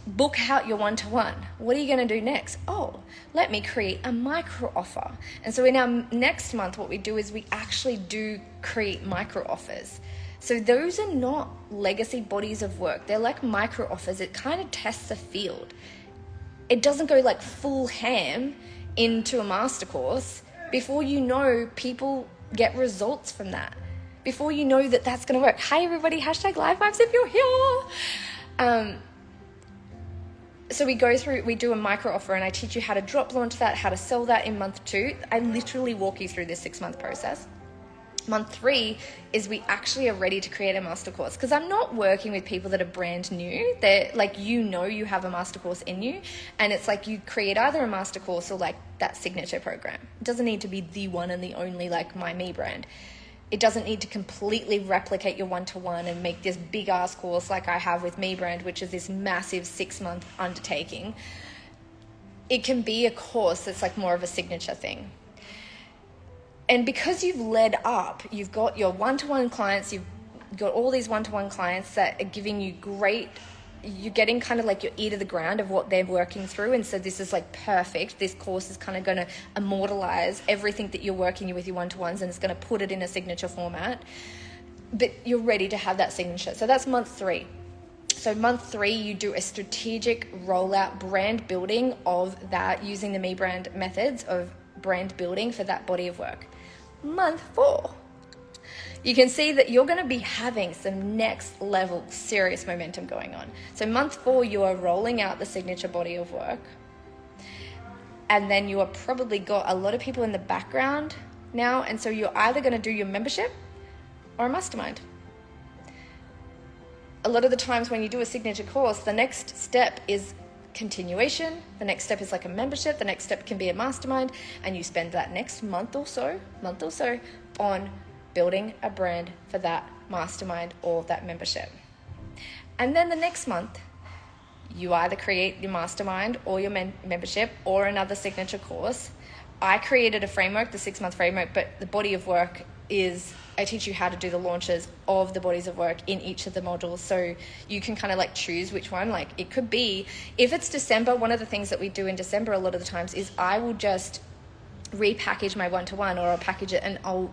book out your one-to-one. What are you going to do next? Oh, let me create a micro offer. And so in our next month, what we do is we actually do create micro offers. So those are not legacy bodies of work. They're like micro offers. It kind of tests the field. It doesn't go like full ham into a master course. Before you know, people get results from that. Before you know that that's going to work. Hi everybody, #live vibes if you're here. So we do a micro offer, and I teach you how to drop launch that, how to sell that in month 2. I literally walk you through this 6-month process. Month 3 is we actually are ready to create a master course, because I'm not working with people that are brand new. They're like, you have a master course in you, and it's like you create either a master course or like that signature program. It doesn't need to be the one and the only like my MEBrand. It doesn't need to completely replicate your one-to-one and make this big ass course like I have with MEBrand, which is this massive 6-month undertaking. It can be a course that's like more of a signature thing. And because you've led up, you've got your one-to-one clients, you've got all these one-to-one clients that are giving you you're getting kind of like your ear to the ground of what they're working through. And so this is like perfect. This course is kind of going to immortalize everything that you're working with your one-to-ones, and it's going to put it in a signature format. But you're ready to have that signature. So that's month 3. So month 3, you do a strategic rollout brand building of that using the MEBrand methods of brand building for that body of work. Month 4. You can see that you're going to be having some next level serious momentum going on. So month 4, you are rolling out the signature body of work. And then you are probably got a lot of people in the background now. And so you're either going to do your membership or a mastermind. A lot of the times when you do a signature course, the next step is continuation. The next step is like a membership. The next step can be a mastermind. And you spend that next month or so on building a brand for that mastermind or that membership. And then the next month, you either create your mastermind or your membership or another signature course. I created a framework, the 6-month framework, but the body of work is, I teach you how to do the launches of the bodies of work in each of the modules. So you can kind of like choose which one. Like it could be, if it's December, one of the things that we do in December a lot of the times is I will just repackage my one-to-one, or I'll package it and I'll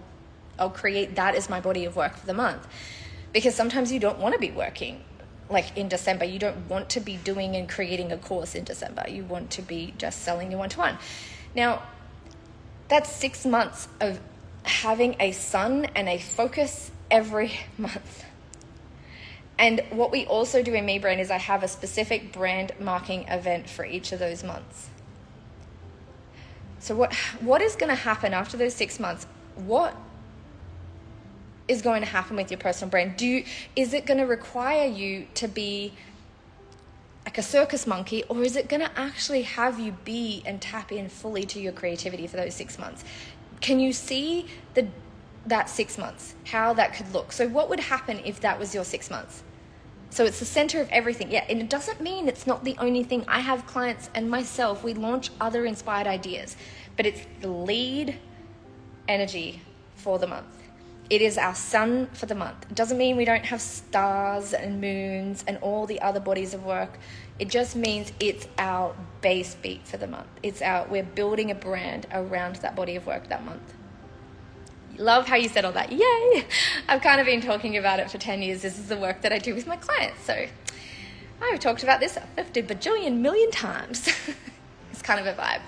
create that as my body of work for the month. Because sometimes you don't want to be working like in December. You don't want to be doing and creating a course in December. You want to be just selling your one-to-one. Now, That's 6 months of having a sun and a focus every month. And what we also do in MEBrand is I have a specific brand marking event for each of those months. So what is going to happen after those 6 months? What is going to happen with your personal brand? Is it going to require you to be like a circus monkey, or is it going to actually have you be and tap in fully to your creativity for those 6 months? Can you see that 6 months, how that could look? So what would happen if that was your 6 months? So it's the center of everything. Yeah, and it doesn't mean it's not the only thing. I have clients and myself, we launch other inspired ideas, but it's the lead energy for the month. It is our sun for the month. It doesn't mean we don't have stars and moons and all the other bodies of work. It just means it's our base beat for the month. We're building a brand around that body of work that month. Love how you said all that. Yay! I've kind of been talking about it for 10 years. This is the work that I do with my clients. So I've talked about this 50 bajillion million times. It's kind of a vibe.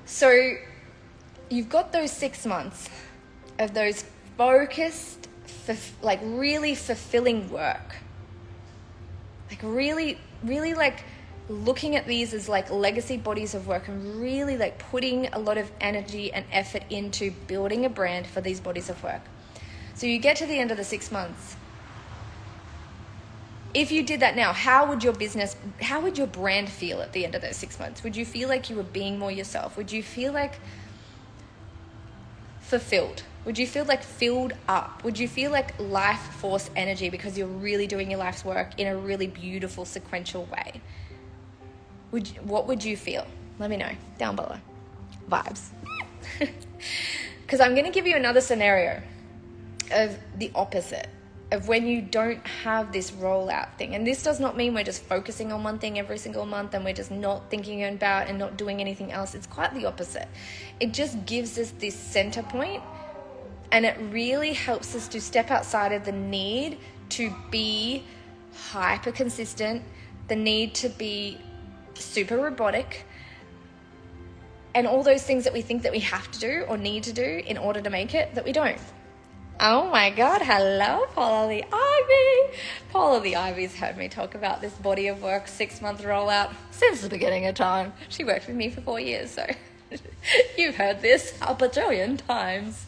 So you've got those 6 months of those focused, like really fulfilling work. Like really like looking at these as like legacy bodies of work and really like putting a lot of energy and effort into building a brand for these bodies of work. So you get to the end of the 6 months. If you did that now, how would your brand feel at the end of those 6 months? Would you feel like you were being more yourself? Would you feel like fulfilled? Would you feel like filled up? Would you feel like life force energy because you're really doing your life's work in a really beautiful sequential way? What would you feel? Let me know down below. Vibes. Because I'm going to give you another scenario of the opposite, of when you don't have this rollout thing. And this does not mean we're just focusing on one thing every single month and we're just not thinking about and not doing anything else. It's quite the opposite. It just gives us this center point, and it really helps us to step outside of the need to be hyper consistent, the need to be super robotic, and all those things that we think that we have to do or need to do in order to make it, that we don't. Oh my God, hello, Paula the Ivy. Paula the Ivy's heard me talk about this body of work 6 month rollout since the beginning of time. She worked with me for 4 years, so you've heard this a bajillion times.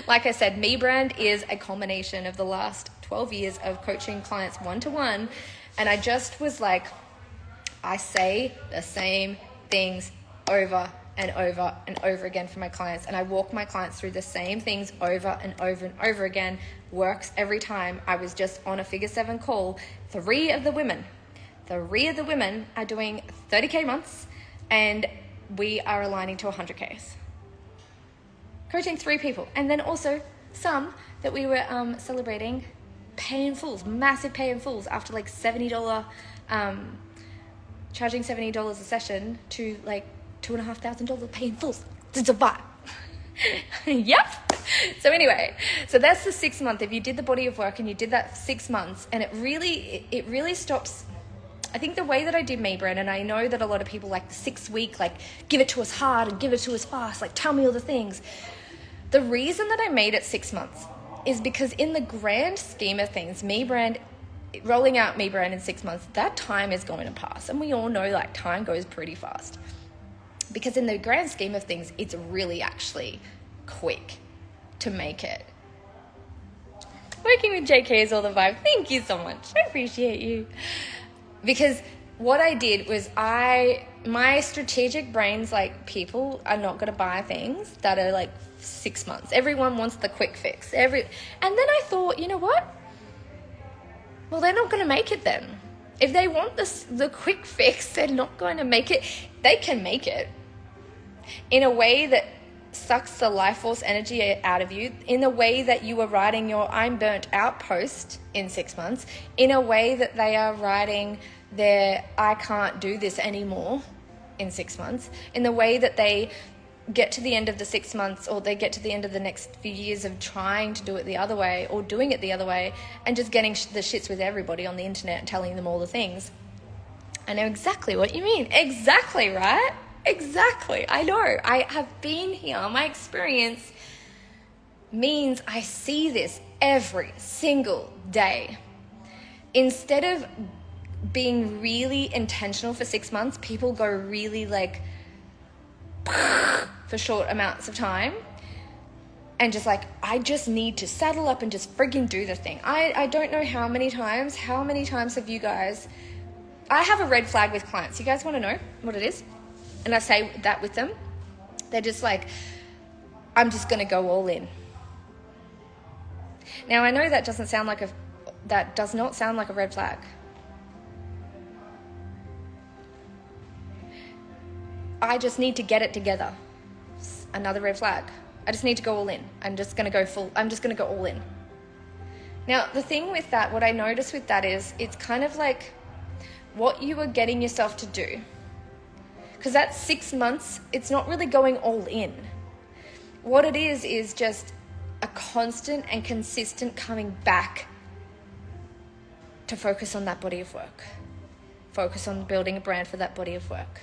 Like I said, MEBrand is a culmination of the last 12 years of coaching clients one-to-one, and I just was like, I say the same things over and over and over again for my clients, and I walk my clients through the same things over and over and over again. Works every time. I was just on a figure 7 call. Three of the women are doing 30K months, and we are aligning to 100Ks. Coaching 3 people, and then also some that we were celebrating pay in fulls, massive pay in fulls after like $70, charging $70 a session to like $2,500 pay in fulls. It's a vibe. Yep. So anyway, so that's the 6 month. If you did the body of work and you did that 6 months, and it really stops. I think the way that I did MEBrand, and I know that a lot of people like the 6 week, like give it to us hard and give it to us fast, like tell me all the things. The reason that I made it 6 months is because in the grand scheme of things, rolling out MEBrand in 6 months, that time is going to pass. And we all know like time goes pretty fast. Because in the grand scheme of things, it's really actually quick to make it. Working with JK is all the vibe. Thank you so much. I appreciate you. Because what I did was my strategic brain's like, people are not going to buy things that are like 6 months. Everyone wants the quick fix. And then I thought, you know what? Well, they're not going to make it then. If they want the quick fix, they're not going to make it. They can make it in a way that sucks the life force energy out of you, in a way that you are writing your I'm burnt out post in 6 months, in a way that they are writing their I can't do this anymore in 6 months, in the way that they get to the end of the 6 months, or they get to the end of the next few years of trying to do it the other way or doing it the other way and just getting the shits with everybody on the internet and telling them all the things. I know exactly what you mean. Exactly, right? Exactly. I know. I have been here. My experience means I see this every single day. Instead of being really intentional for 6 months, people go really like for short amounts of time and just like, I just need to saddle up and just frigging do the thing. I don't know how many times have you guys, I have a red flag with clients. You guys want to know what it is? And I say that with them. They're just like, I'm just going to go all in. Now, I know that does not sound like a red flag. I just need to get it together. Another red flag. I just need to go all in. I'm just going to go all in. Now, the thing with that, what I notice with that is it's kind of like what you are getting yourself to do. Because that 6 months, it's not really going all in. What it is just a constant and consistent coming back to focus on that body of work. Focus on building a brand for that body of work.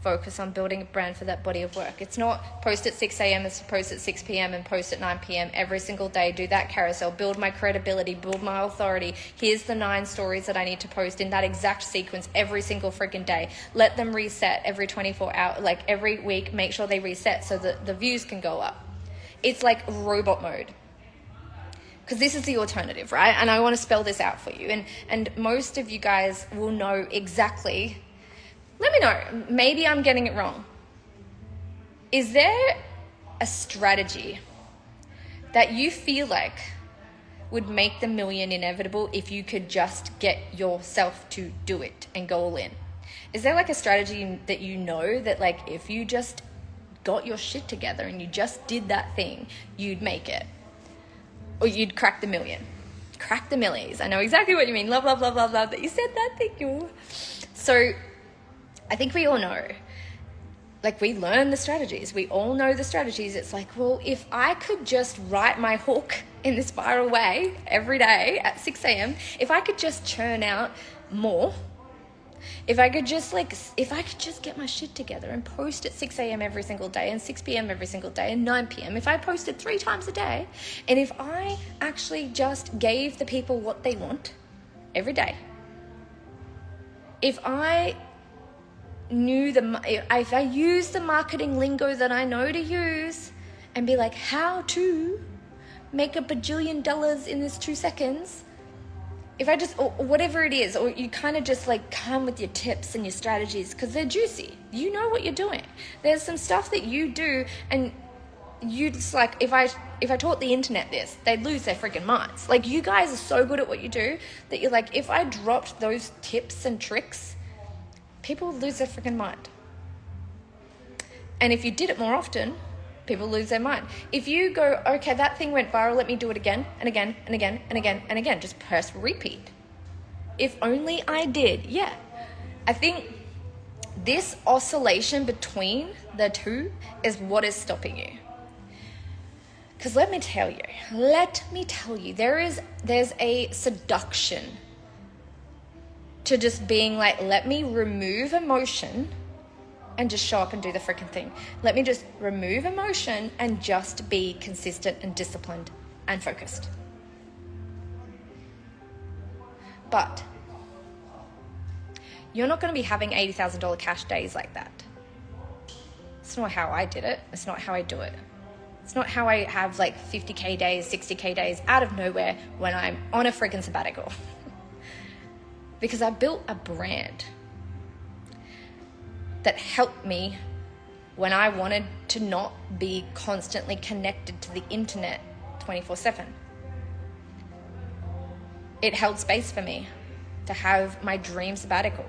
Focus on building a brand for that body of work. It's not post at 6 a.m. It's post at 6 p.m. and post at 9 p.m. every single day. Do that carousel, build my credibility, build my authority. Here's the 9 stories that I need to post in that exact sequence every single freaking day. Let them reset every 24 hours, like every week, make sure they reset so that the views can go up. It's like robot mode. Because this is the alternative, right? And I want to spell this out for you. And most of you guys will know exactly. Let me know. Maybe I'm getting it wrong. Is there a strategy that you feel like would make the million inevitable if you could just get yourself to do it and go all in? Is there like a strategy that you know that like if you just got your shit together and you just did that thing, you'd make it? Or you'd crack the million? Crack the millies. I know exactly what you mean. Love, love, love, love, love that you said that. Thank you. So I think we all know, like we learn the strategies. We all know the strategies. It's like, well, if I could just write my hook in this viral way every day at 6 a.m., if I could just churn out more, if I could just get my shit together and post at 6 a.m. every single day and 6 p.m. every single day and 9 p.m., if I posted 3 times a day, and if I actually just gave the people what they want every day, if I use the marketing lingo that I know to use and be like, how to make $1 bajillion in this 2 seconds, if I just, or whatever it is, or you kind of just like come with your tips and your strategies because they're juicy. You know what you're doing. There's some stuff that you do and you just like, if I taught the internet this, they'd lose their freaking minds. Like you guys are so good at what you do that you're like, if I dropped those tips and tricks, people would lose their freaking mind. And if you did it more often, people lose their mind. If you go, okay, that thing went viral, let me do it again and again and again and again and again. Just press repeat. If only I did. Yeah. I think this oscillation between the two is what is stopping you. Because let me tell you, there's a seduction to just being like, let me remove emotion and just show up and do the freaking thing. Let me just remove emotion and just be consistent and disciplined and focused. But you're not going to be having $80,000 cash days like that. It's not how I did it. It's not how I do it. It's not how I have like 50K days, 60K days out of nowhere when I'm on a freaking sabbatical. Because I built a brand that helped me when I wanted to not be constantly connected to the internet 24/7. It held space for me to have my dream sabbatical,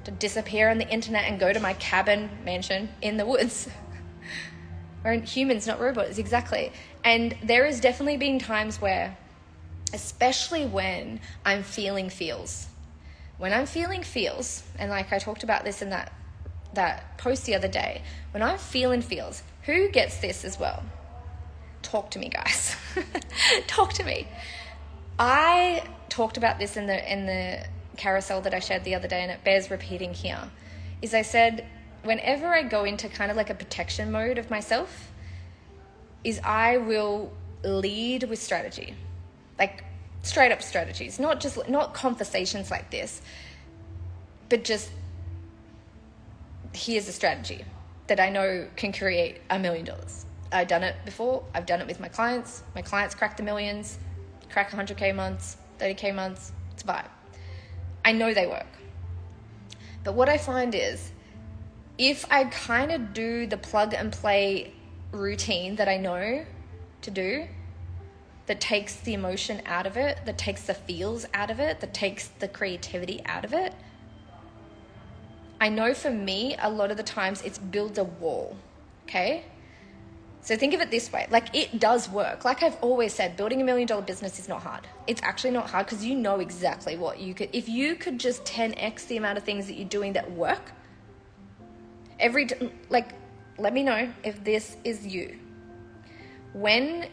to disappear on the internet and go to my cabin mansion in the woods. We're humans, not robots, exactly. And there has definitely been times where, especially when I'm feeling feels. When I'm feeling feels, and like I talked about this in that post the other day, when I'm feeling feels, who gets this as well? Talk to me, guys. Talk to me. I talked about this in the carousel that I shared the other day, and it bears repeating here, is I said, whenever I go into kind of like a protection mode of myself, is I will lead with strategy, like straight up strategies, not conversations like this, but just here's a strategy that I know can create $1 million. I've done it before. I've done it with my clients. My clients crack the millions, crack 100K months, 30K months. It's a vibe. I know they work. But what I find is if I kind of do the plug and play routine that I know to do, that takes the emotion out of it, that takes the feels out of it, that takes the creativity out of it, I know for me, a lot of the times it's build a wall, okay? So think of it this way, like it does work. Like I've always said, building $1 million business is not hard. It's actually not hard because you know exactly what you could, if you could just 10x the amount of things that you're doing that work, let me know if this is you. When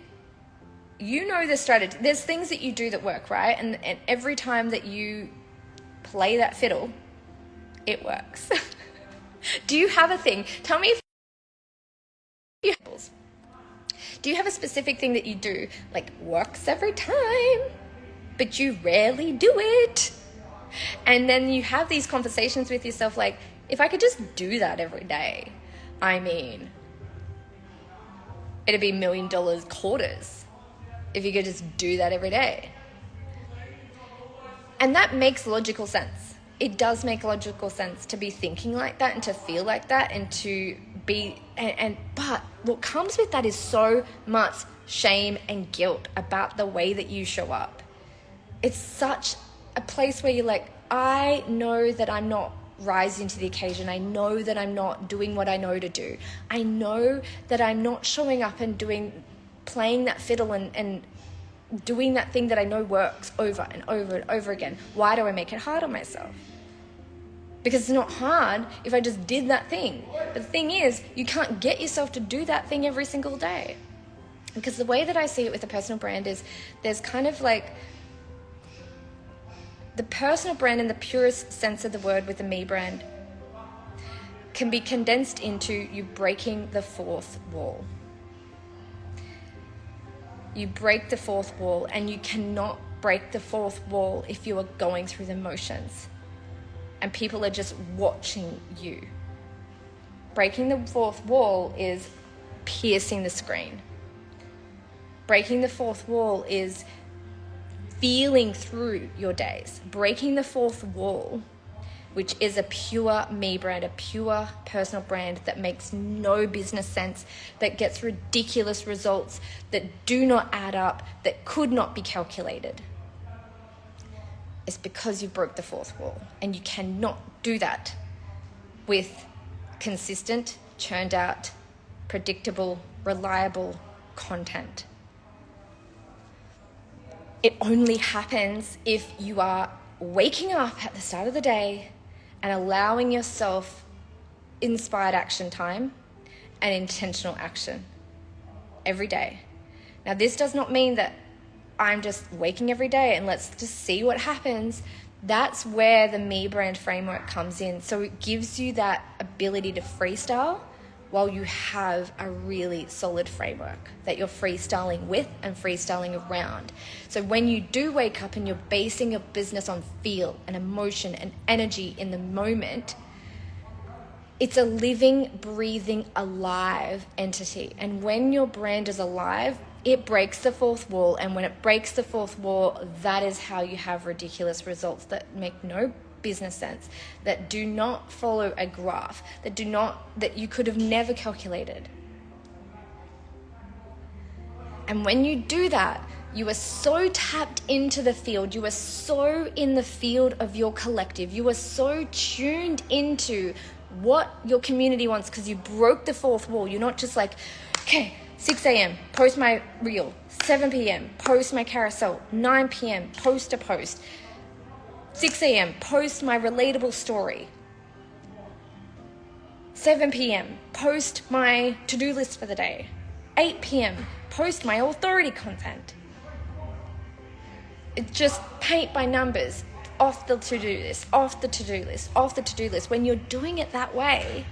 you know the strategy, there's things that you do that work, right? And every time that you play that fiddle, it works. Do you have a thing? Tell me if you have. Do you have a specific thing that you do, like works every time, but you rarely do it? And then you have these conversations with yourself like, if I could just do that every day, I mean, it'd be $1 million quarters if you could just do that every day. And that makes logical sense. It does make logical sense to be thinking like that and to feel like that and to be, but what comes with that is so much shame and guilt about the way that you show up. It's such a place where you're like, I know that I'm not rising to the occasion. I know that I'm not doing what I know to do. I know that I'm not showing up and playing that fiddle and doing that thing that I know works over and over and over again. Why do I make it hard on myself? Because it's not hard if I just did that thing. But the thing is, you can't get yourself to do that thing every single day. Because the way that I see it with the personal brand is there's kind of like the personal brand in the purest sense of the word with the MEBrand can be condensed into you breaking the fourth wall. You break the fourth wall, and you cannot break the fourth wall if you are going through the motions and people are just watching you. Breaking the fourth wall is piercing the screen. Breaking the fourth wall is feeling through your days. Breaking the fourth wall, which is a pure MEBrand, a pure personal brand that makes no business sense, that gets ridiculous results, that do not add up, that could not be calculated. It's because you broke the fourth wall, and you cannot do that with consistent, churned out, predictable, reliable content. It only happens if you are waking up at the start of the day and allowing yourself inspired action time and intentional action every day. Now, this does not mean that I'm just waking every day and let's just see what happens. That's where the MEBrand framework comes in. So it gives you that ability to freestyle while you have a really solid framework that you're freestyling with and freestyling around. So when you do wake up and you're basing your business on feel and emotion and energy in the moment, it's a living, breathing, alive entity. And when your brand is alive, it breaks the fourth wall. And when it breaks the fourth wall, that is how you have ridiculous results that make no business sense, that do not follow a graph, that you could have never calculated. And when you do that, you are so tapped into the field. You are so in the field of your collective. You are so tuned into what your community wants because you broke the fourth wall. You're not just like, okay, 6 a.m., post my reel, 7 p.m., post my carousel, 9 p.m., post a post, 6 a.m., post my relatable story, 7 p.m., post my to-do list for the day, 8 p.m., post my authority content. It's just paint by numbers, off the to-do list, off the to-do list, off the to-do list. When you're doing it that way,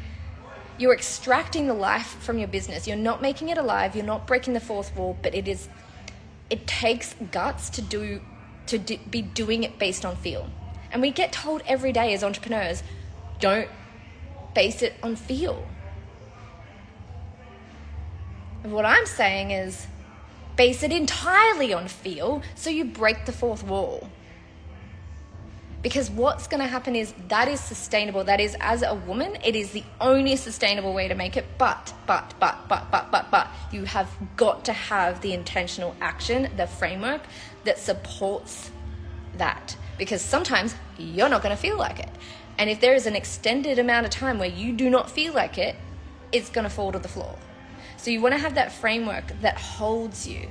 You're extracting the life from your business. You're not making it alive. You're not breaking the fourth wall, but it takes guts to be doing it based on feel. And we get told every day as entrepreneurs, don't base it on feel. And what I'm saying is base it entirely on feel so you break the fourth wall. Because what's going to happen is that is sustainable. That is, as a woman, it is the only sustainable way to make it. But, you have got to have the intentional action, the framework that supports that. Because sometimes you're not going to feel like it. And if there is an extended amount of time where you do not feel like it, it's going to fall to the floor. So you want to have that framework that holds you,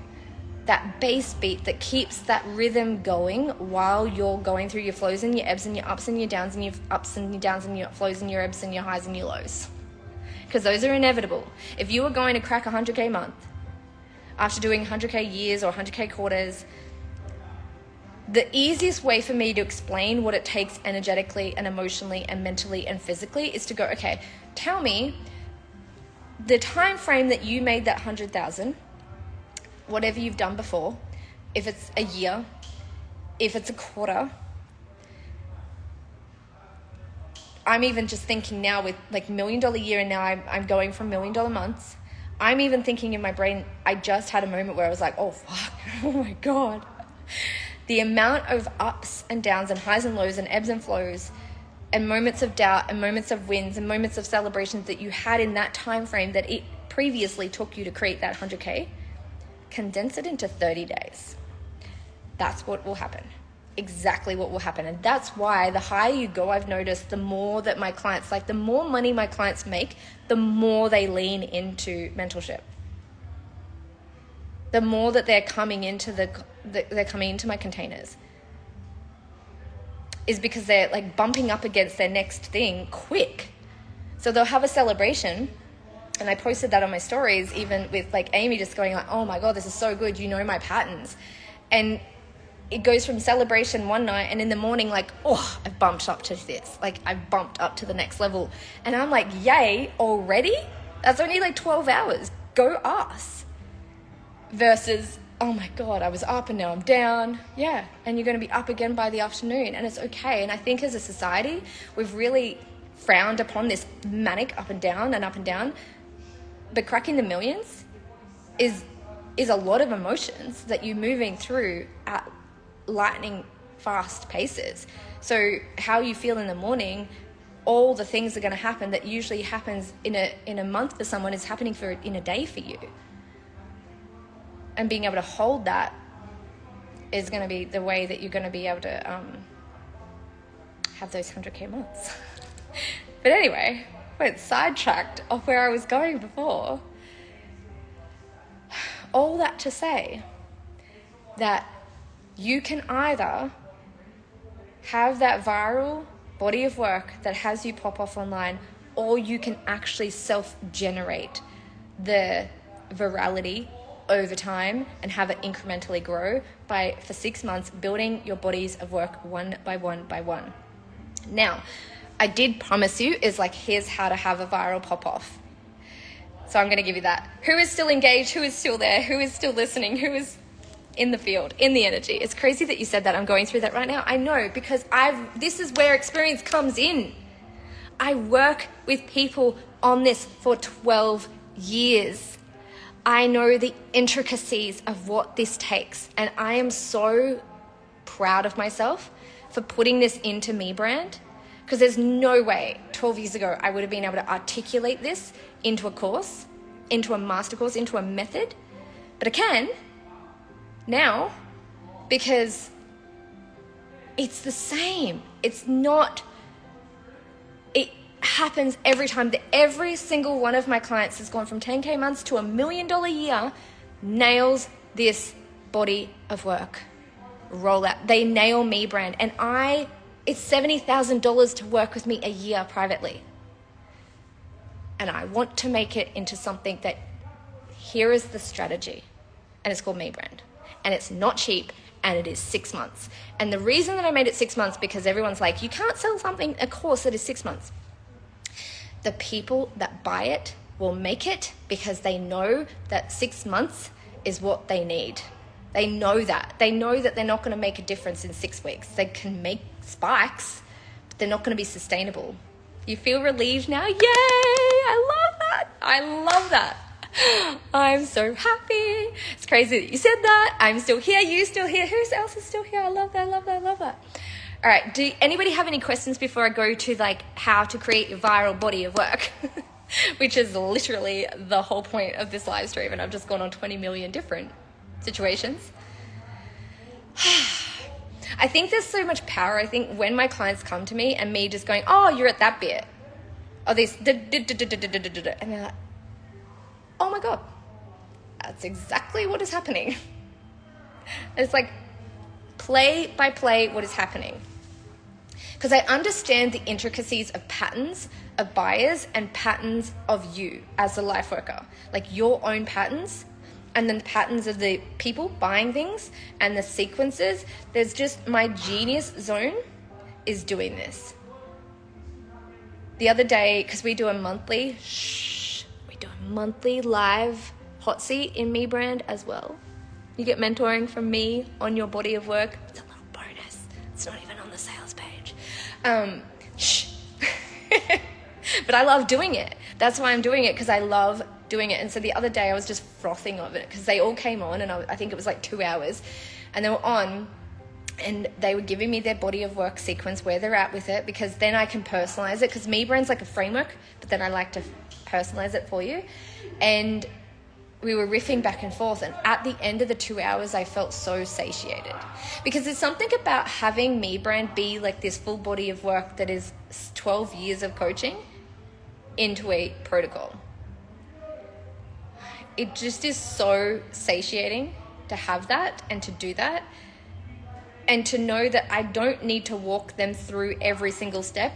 that bass beat that keeps that rhythm going while you're going through your flows and your ebbs and your ups and your downs and your ups and your downs and your flows and your ebbs and your highs and your lows. Because those are inevitable. If you are going to crack 100K month after doing 100K years or 100K quarters, the easiest way for me to explain what it takes energetically and emotionally and mentally and physically is to go, okay, tell me the time frame that you made that 100,000, whatever you've done before, if it's a year, if it's a quarter. I'm even just thinking now with like $1 million a year, and now I'm going from $1 million months. I'm even thinking in my brain, I just had a moment where I was like, oh fuck, oh my God. The amount of ups and downs and highs and lows and ebbs and flows and moments of doubt and moments of wins and moments of celebrations that you had in that time frame that it previously took you to create that 100K, condense it into 30 days. That's what will happen. Exactly what will happen. And that's why the higher you go, I've noticed the more that my clients, like the more money my clients make, the more they lean into mentorship. The more that they're coming into they're coming into my containers is because they're like bumping up against their next thing quick. So they'll have a celebration. And I posted that on my stories, even with like Amy just going like, oh my God, this is so good. You know my patterns. And it goes from celebration one night and in the morning, like, oh, I've bumped up to this. Like I've bumped up to the next level. And I'm like, yay, already? That's only like 12 hours. Go us. Versus, oh my God, I was up and now I'm down. Yeah. And you're going to be up again by the afternoon. And it's okay. And I think as a society, we've really frowned upon this manic up and down and up and down. But cracking the millions is a lot of emotions that you're moving through at lightning fast paces. So how you feel in the morning, all the things are going to happen that usually happens in a month for someone is happening in a day for you. And being able to hold that is going to be the way that you're going to be able to have those 100K months. But anyway, went sidetracked off where I was going before. All that to say that you can either have that viral body of work that has you pop off online, or you can actually self-generate the virality over time and have it incrementally grow for 6 months, building your bodies of work one by one by one. Now, I did promise you is like, here's how to have a viral pop off. So I'm going to give you that. Who is still engaged? Who is still there? Who is still listening? Who is in the field, in the energy? It's crazy that you said that. I'm going through that right now. I know, because this is where experience comes in. I work with people on this for 12 years. I know the intricacies of what this takes, and I am so proud of myself for putting this into MEBrand, because there's no way 12 years ago I would have been able to articulate this into a course, into a master course, into a method. But I can now, because it's the same. It's not, it happens every time. Every single one of my clients has gone from 10K months to $1 million a year, nails this body of work rollout. They nail MEBrand, and it's $70,000 to work with me a year privately. And I want to make it into something that, here is the strategy, and it's called MEBrand. And it's not cheap, and it is 6 months. And the reason that I made it 6 months, because everyone's like, you can't sell a course that is 6 months. the people that buy it will make it because they know that 6 months is what they need. They know that. They know that they're not going to make a difference in 6 weeks. They can make spikes, but they're not going to be sustainable. You feel relieved now? Yay! I love that. I love that. I'm so happy. It's crazy that you said that. I'm still here. You still here. Who else is still here? I love that. I love that. I love that. All right. Do anybody have any questions before I go to like how to create your viral body of work? Which is literally the whole point of this live stream. And I've just gone on 20 million different situations. I think there's so much power. I think when my clients come to me and me just going, oh, you're at that bit. Oh, this, and they're like, oh my God, that's exactly what is happening. It's like play by play what is happening. Because I understand the intricacies of patterns of buyers and patterns of you as a life worker, like your own patterns and then the patterns of the people buying things and the sequences. There's just my genius zone is doing this. The other day, because we do a monthly live hot seat in MEBrand as well. You get mentoring from me on your body of work. It's a little bonus. It's not even on the sales page. But I love doing it. That's why I'm doing it, because I love doing it. And so the other day I was just frothing of it because they all came on, and I think it was like 2 hours, and they were on and they were giving me their body of work sequence, where they're at with it, because then I can personalize it, because MEBrand's like a framework, but then I like to personalize it for you. And we were riffing back and forth, and at the end of the 2 hours I felt so satiated, because there's something about having MEBrand be like this full body of work that is 12 years of coaching into a protocol. It just is so satiating to have that and to do that, and to know that I don't need to walk them through every single step.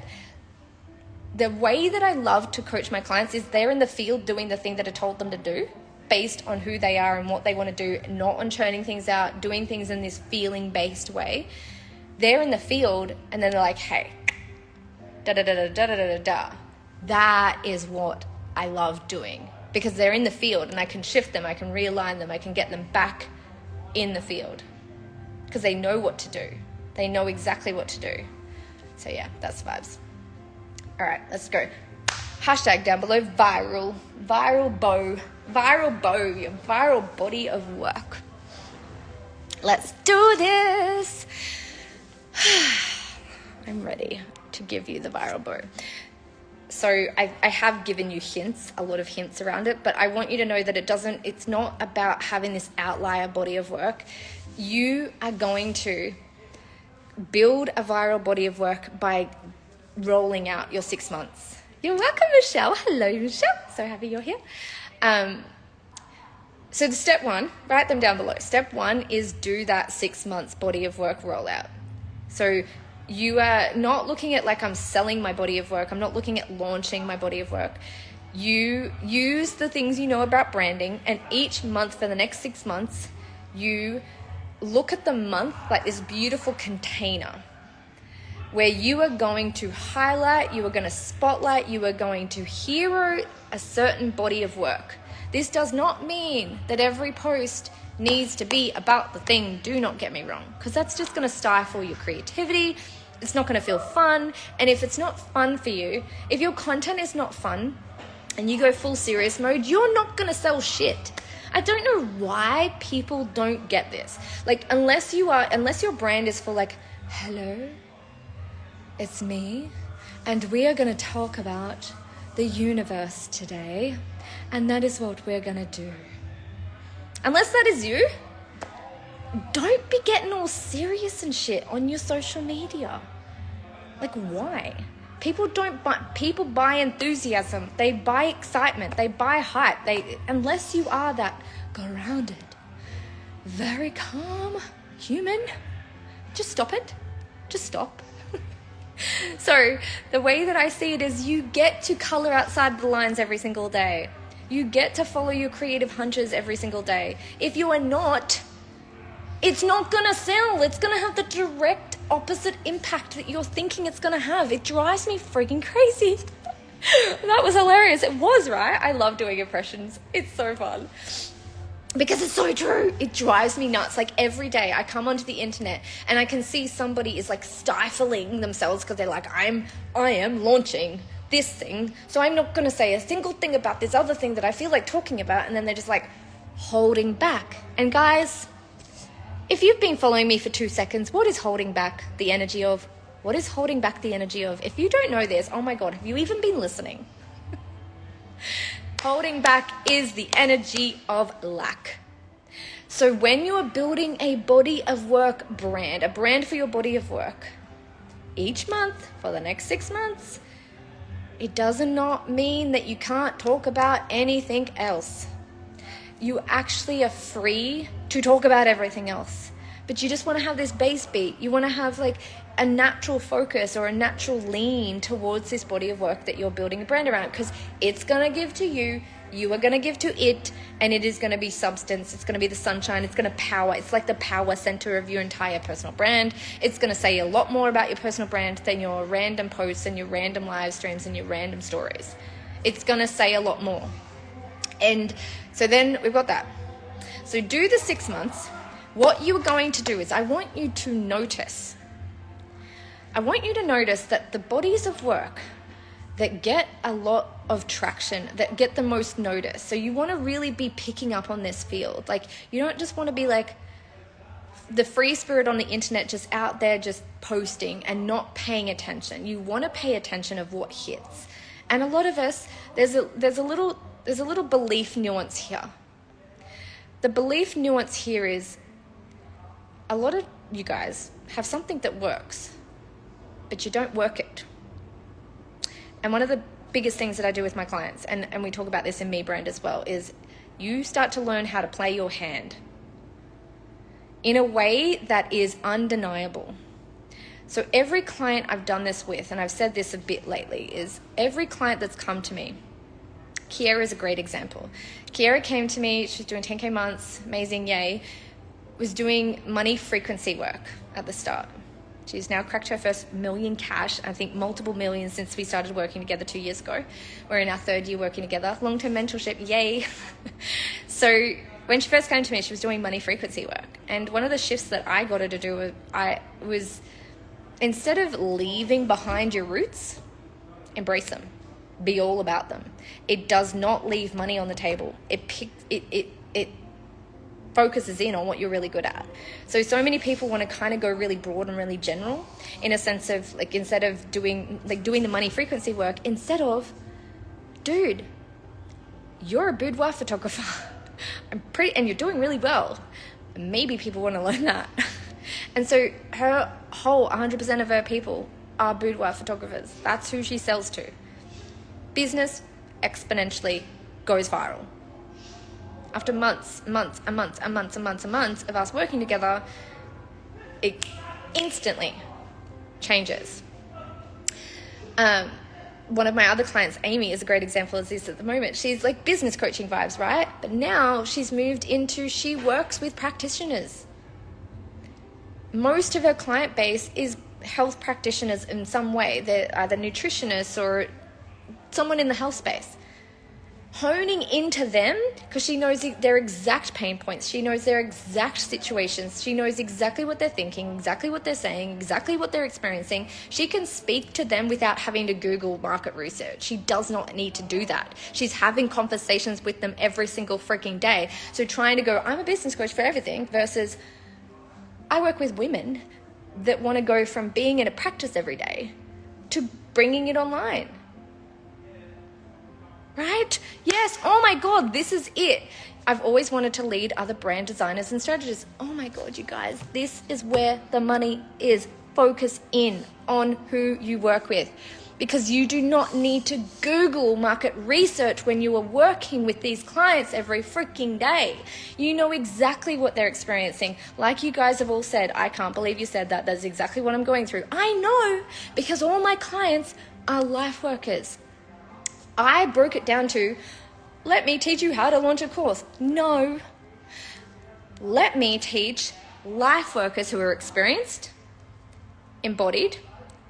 The way that I love to coach my clients is they're in the field doing the thing that I told them to do based on who they are and what they want to do, not on churning things out, doing things in this feeling-based way. They're in the field and then they're like, hey, da-da-da-da-da-da-da-da. That is what I love doing, because they're in the field and I can shift them, I can realign them, I can get them back in the field, because they know what to do. They know exactly what to do. So yeah, that's vibes. All right, let's go. Hashtag down below, viral bow, your viral body of work. Let's do this. I'm ready to give you the viral bow. So I have given you hints, a lot of hints around it, but I want you to know that it's not about having this outlier body of work. You are going to build a viral body of work by rolling out your 6 months. You're welcome, Michelle. Hello, Michelle. So happy you're here. So the step one, write them down below. Step one is do that 6 months body of work rollout. So you are not looking at like I'm selling my body of work. I'm not looking at launching my body of work. You use the things you know about branding, and each month for the next 6 months, you look at the month like this beautiful container where you are going to highlight, you are going to spotlight, you are going to hero a certain body of work. This does not mean that every post needs to be about the thing, do not get me wrong, because that's just going to stifle your creativity. It's not going to feel fun. And if it's not fun for you, if your content is not fun and you go full serious mode, you're not going to sell shit. I don't know why people don't get this. Like, unless your brand is for like, hello, it's me, and we are going to talk about the universe today, and that is what we're going to do. Unless that is you, don't be getting all serious and shit on your social media. Like, why? People buy enthusiasm, they buy excitement, they buy hype. Unless you are that grounded, very calm human, just stop it. Just stop. So the way that I see it is you get to color outside the lines every single day. You get to follow your creative hunches every single day. If you are not, it's not going to sell. It's going to have the direct opposite impact that you're thinking it's going to have. It drives me freaking crazy. And That was hilarious. It was, right? I love doing impressions. It's so fun. Because it's so true. It drives me nuts. Like every day I come onto the internet and I can see somebody is like stifling themselves because they're like, I am launching this thing, so I'm not going to say a single thing about this other thing that I feel like talking about. And then they're just like holding back. And guys, if you've been following me for 2 seconds, what is holding back the energy of? What is holding back the energy of? If you don't know this, oh my God, have you even been listening? Holding back is the energy of lack. So when you are building a body of work brand, a brand for your body of work, each month for the next 6 months, it does not mean that you can't talk about anything else. You actually are free to talk about everything else. But you just want to have this base beat. You want to have like a natural focus or a natural lean towards this body of work that you're building a brand around, because it's going to give to you, you are going to give to it, and it is going to be substance. It's going to be the sunshine. It's going to power. It's like the power center of your entire personal brand. It's going to say a lot more about your personal brand than your random posts and your random live streams and your random stories. It's going to say a lot more. And so then we've got that. So do the 6 months. What you're going to do is I want you to notice that the bodies of work that get a lot of traction, that get the most notice. So you want to really be picking up on this field. Like you don't just want to be like the free spirit on the internet, just out there, just posting and not paying attention. You want to pay attention of what hits. And a lot of us, there's a little belief nuance here. The belief nuance here is a lot of you guys have something that works, but you don't work it. And one of the biggest things that I do with my clients, and we talk about this in MEBrand as well, is you start to learn how to play your hand in a way that is undeniable. So every client I've done this with, and I've said this a bit lately, is every client that's come to me, Kiera is a great example. Kiera came to me, she's doing 10K months, amazing, yay, was doing money frequency work at the start. She's now cracked her first million cash, I think multiple millions since we started working together 2 years ago. We're in our 3rd year working together. Long-term mentorship, yay. So when she first came to me, she was doing money frequency work. And one of the shifts that I got her to do was instead of leaving behind your roots, embrace them. Be all about them. It does not leave money on the table. It focuses in on what you're really good at. So many people want to kind of go really broad and really general in a sense of like, instead of doing the money frequency work, instead of, dude, you're a boudoir photographer. And you're doing really well. Maybe people want to learn that. And so her whole 100% of her people are boudoir photographers. That's who she sells to. Business exponentially goes viral. After months of us working together, it instantly changes. One of my other clients, Amy, is a great example of this at the moment. She's like business coaching vibes, right? But now she's moved into, she works with practitioners. Most of her client base is health practitioners in some way. They're either nutritionists or someone in the health space. Honing into them, because she knows their exact pain points. She knows their exact situations. She knows exactly what they're thinking, exactly what they're saying, exactly what they're experiencing. She can speak to them without having to Google market research. She does not need to do that. She's having conversations with them every single freaking day. So trying to go, I'm a business coach for everything, versus I work with women that want to go from being in a practice every day to bringing it online. Right? Yes. Oh my God, this is it. I've always wanted to lead other brand designers and strategists. Oh my God, you guys, this is where the money is. Focus in on who you work with, because you do not need to Google market research when you are working with these clients every freaking day. You know exactly what they're experiencing. Like you guys have all said, I can't believe you said that. That's exactly what I'm going through. I know, because all my clients are life workers. I broke it down to, let me teach you how to launch a course. No. Let me teach life workers who are experienced, embodied,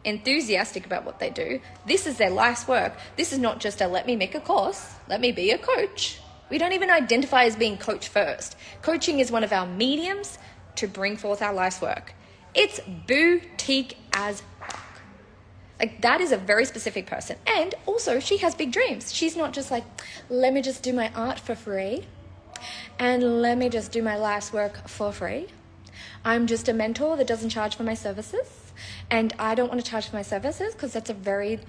enthusiastic about what they do. This is their life's work. This is not just a let me make a course, let me be a coach. We don't even identify as being coach first. Coaching is one of our mediums to bring forth our life's work. It's boutique as fuck. Like, that is a very specific person. And also, she has big dreams. She's not just like, let me just do my art for free and let me just do my life's work for free. I'm just a mentor that doesn't charge for my services, and I don't want to charge for my services because that's a very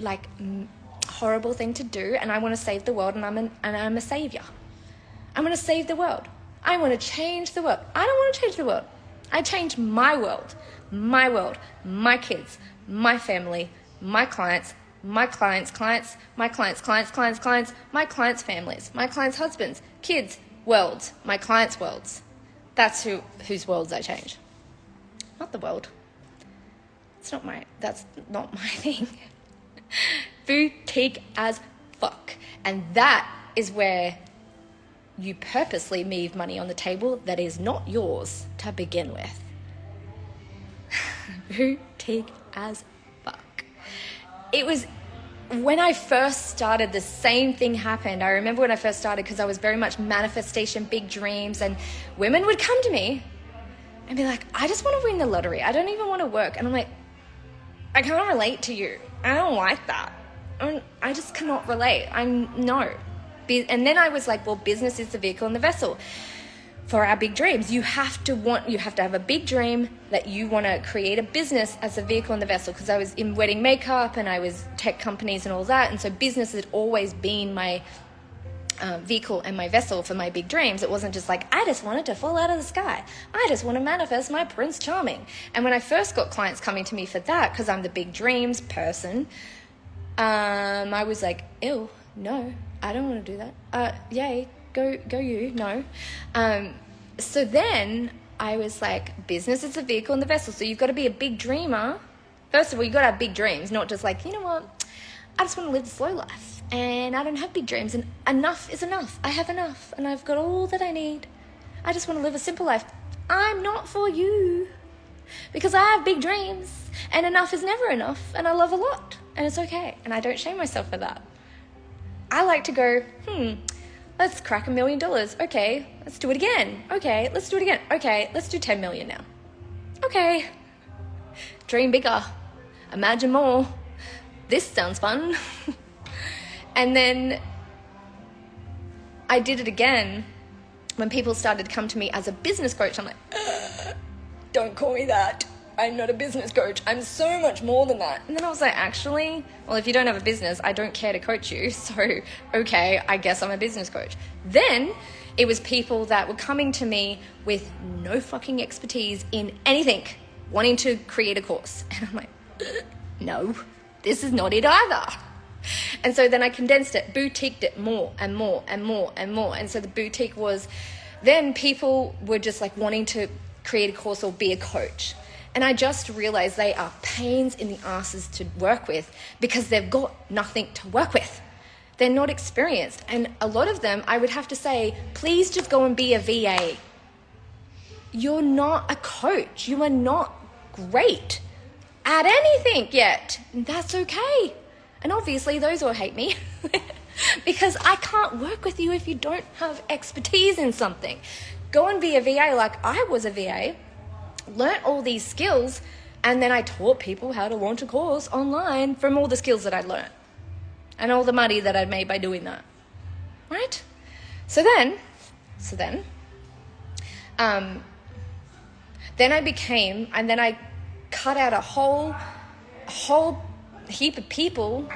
horrible thing to do, and I want to save the world, and I'm a savior. I want to save the world. I want to change the world. I don't want to change the world. I change my world, my kids, my family, my clients, my clients' clients, my clients' clients, my clients' families, my clients' husbands, kids, worlds, my clients' worlds. That's whose worlds I change. Not the world. That's not my thing. Boutique as fuck. And that is where you purposely leave money on the table that is not yours to begin with. Boutique as fuck. It was when I first started, the same thing happened. I remember when I first started, because I was very much manifestation, big dreams, and women would come to me and be like, I just want to win the lottery. I don't even want to work. And I'm like, I can't relate to you. I don't like that. I just cannot relate. No. And then I was like, well, business is the vehicle and the vessel for our big dreams. You have to have a big dream that you want to create a business as a vehicle and the vessel, because I was in wedding makeup and I was tech companies and all that. And so business had always been my vehicle and my vessel for my big dreams. It wasn't just like, I just wanted to fall out of the sky. I just want to manifest my Prince Charming. And when I first got clients coming to me for that, because I'm the big dreams person, I was like, ew, no, I don't want to do that. Yay, go you, no. So then I was like, business is the vehicle and the vessel. So you've got to be a big dreamer. First of all, you've got to have big dreams, not just like, you know what, I just want to live the slow life. And I don't have big dreams, and enough is enough. I have enough, and I've got all that I need. I just want to live a simple life. I'm not for you, because I have big dreams, and enough is never enough, and I love a lot, and it's okay, and I don't shame myself for that. I like to go, let's crack $1 million. Okay, let's do it again. Okay, let's do it again. Okay, let's do 10 million now. Okay, dream bigger, imagine more. This sounds fun. And then I did it again when people started to come to me as a business coach. I'm like, don't call me that. I'm not a business coach. I'm so much more than that. And then I was like, actually, well, if you don't have a business, I don't care to coach you. So, okay, I guess I'm a business coach. Then it was people that were coming to me with no fucking expertise in anything, wanting to create a course. And I'm like, no, this is not it either. And so then I condensed it, boutiqued it more and more and more and more. And so the boutique was, then people were just like wanting to create a course or be a coach. And I just realized they are pains in the asses to work with, because they've got nothing to work with. They're not experienced. And a lot of them, I would have to say, please just go and be a VA. You're not a coach. You are not great at anything yet. And that's okay. And obviously those will hate me because I can't work with you if you don't have expertise in something. Go and be a VA like I was a VA, learnt all these skills, and then I taught people how to launch a course online from all the skills that I'd learned and all the money that I'd made by doing that, right? So then I became, and then I cut out a whole heap of people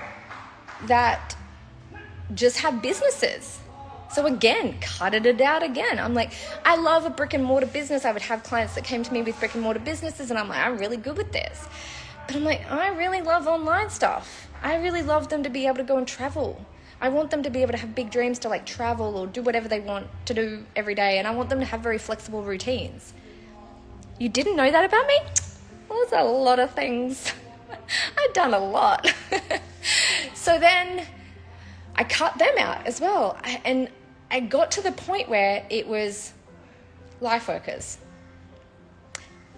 that just have businesses. So again, cut it out again. I'm like, I love a brick and mortar business. I would have clients that came to me with brick and mortar businesses, and I'm like, I'm really good with this. But I'm like, I really love online stuff. I really love them to be able to go and travel. I want them to be able to have big dreams to like travel or do whatever they want to do every day. And I want them to have very flexible routines. You didn't know that about me? Well, there's a lot of things. I've done a lot. So then I cut them out as well. And I got to the point where it was life workers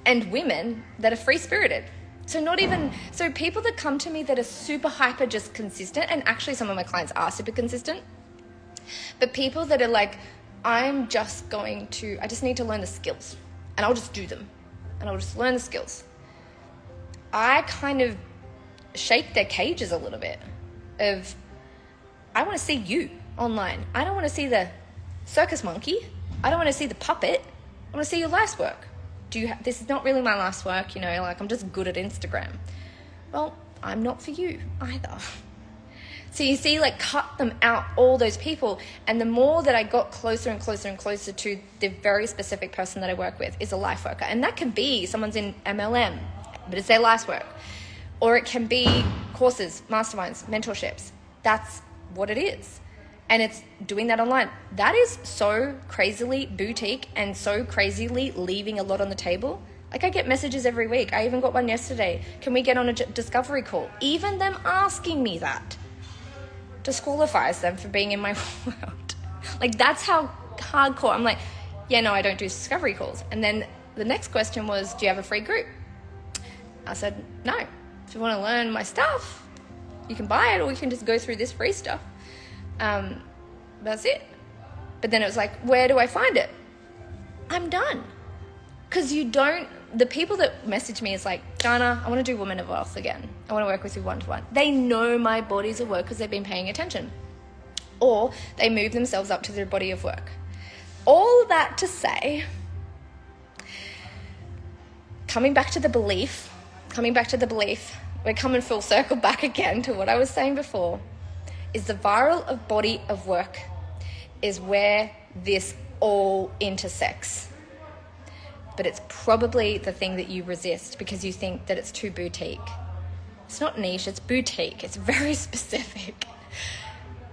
and women that are free-spirited. So people that come to me that are super hyper just consistent, and actually some of my clients are super consistent, but people that are like, I just need to learn the skills and I'll just do them and I'll just learn the skills. I kind of shake their cages a little bit of, I want to see you online. I don't want to see the circus monkey. I don't want to see the puppet. I want to see your life's work. This is not really my life's work, like I'm just good at Instagram. Well, I'm not for you either. So you see, like, cut them out, all those people. And the more that I got closer and closer and closer to the very specific person that I work with is a life worker. And that can be someone's in MLM, but it's their life's work. Or it can be courses, masterminds, mentorships. That's what it is. And it's doing that online. That is so crazily boutique and so crazily leaving a lot on the table. Like, I get messages every week. I even got one yesterday. Can we get on a discovery call? Even them asking me that disqualifies them for being in my world. Like, that's how hardcore. I'm like, yeah, no, I don't do discovery calls. And then the next question was, do you have a free group? I said, no. If you want to learn my stuff, you can buy it, or you can just go through this free stuff. That's it. But then it was like, where do I find it? I'm done. Because the people that message me is like, Jana, I want to do Women of Wealth again. I want to work with you one-to-one. They know my bodies of work because they've been paying attention. Or they move themselves up to their body of work. All that to say, coming back to the belief, we're coming full circle back again to what I was saying before, is the viral of body of work is where this all intersects. But it's probably the thing that you resist because you think that it's too boutique. It's not niche, it's boutique. It's very specific.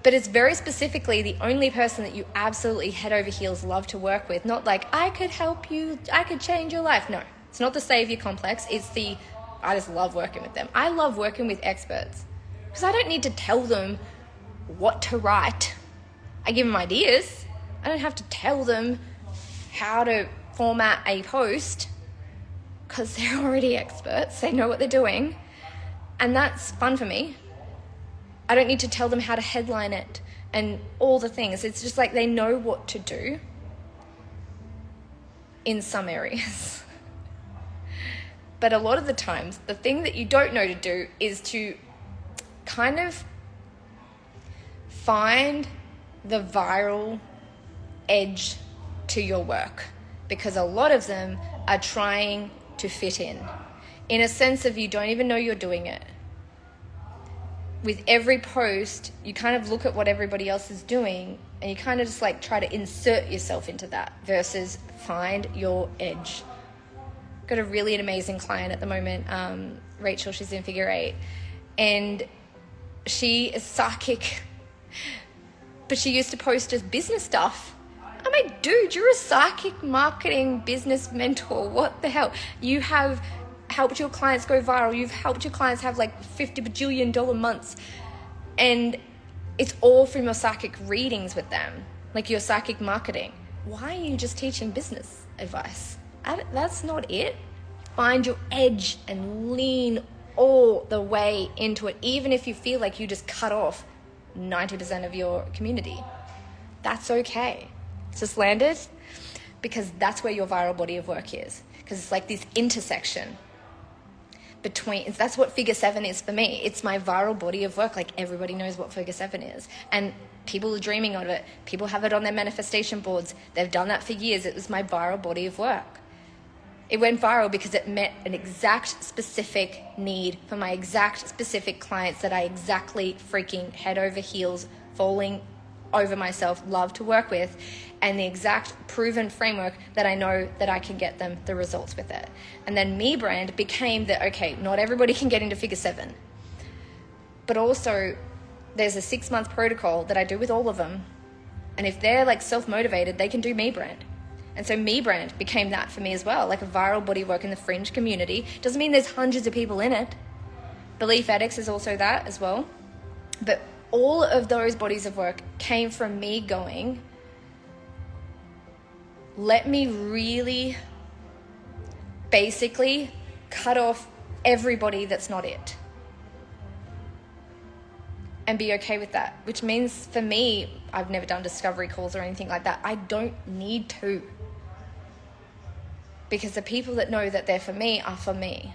But it's very specifically the only person that you absolutely head over heels love to work with. Not like, I could help you, I could change your life. No, it's not the savior complex. It's I just love working with them. I love working with experts because I don't need to tell them what to write. I give them ideas. I don't have to tell them how to format a post because they're already experts. They know what they're doing. And that's fun for me. I don't need to tell them how to headline it and all the things. It's just like they know what to do in some areas. But a lot of the times, the thing that you don't know to do is to kind of find the viral edge to your work, because a lot of them are trying to fit in a sense of you don't even know you're doing it. With every post, you kind of look at what everybody else is doing and you kind of just like try to insert yourself into that versus find your edge. Got a really amazing client at the moment, Rachel, she's in Figure 8, and she is psychic, but she used to post just business stuff. I'm like, dude, you're a psychic marketing business mentor. What the hell? You have helped your clients go viral. You've helped your clients have like $50 bajillion months. And it's all from your psychic readings with them, like your psychic marketing. Why are you just teaching business advice? That's not it. Find your edge and lean all the way into it, even if you feel like you just cut off 90% of your community. That's okay. It's just landed because that's where your viral body of work is. Because it's like this intersection between, that's what Figure 7 is for me. It's my viral body of work. Like, everybody knows what Figure 7 is. And people are dreaming of it. People have it on their manifestation boards. They've done that for years. It was my viral body of work. It went viral because it met an exact specific need for my exact specific clients that I exactly freaking head over heels, falling over myself, love to work with, and the exact proven framework that I know that I can get them the results with it. And then MEBrand became the, okay, not everybody can get into Figure 7, but also there's a 6-month protocol that I do with all of them. And if they're like self-motivated, they can do MEBrand. And so MEBrand became that for me as well, like a viral body work in the fringe community. Doesn't mean there's hundreds of people in it. Belief Addicts is also that as well. But all of those bodies of work came from me going, let me really basically cut off everybody that's not it. And be okay with that, which means for me, I've never done discovery calls or anything like that. I don't need to. Because the people that know that they're for me are for me.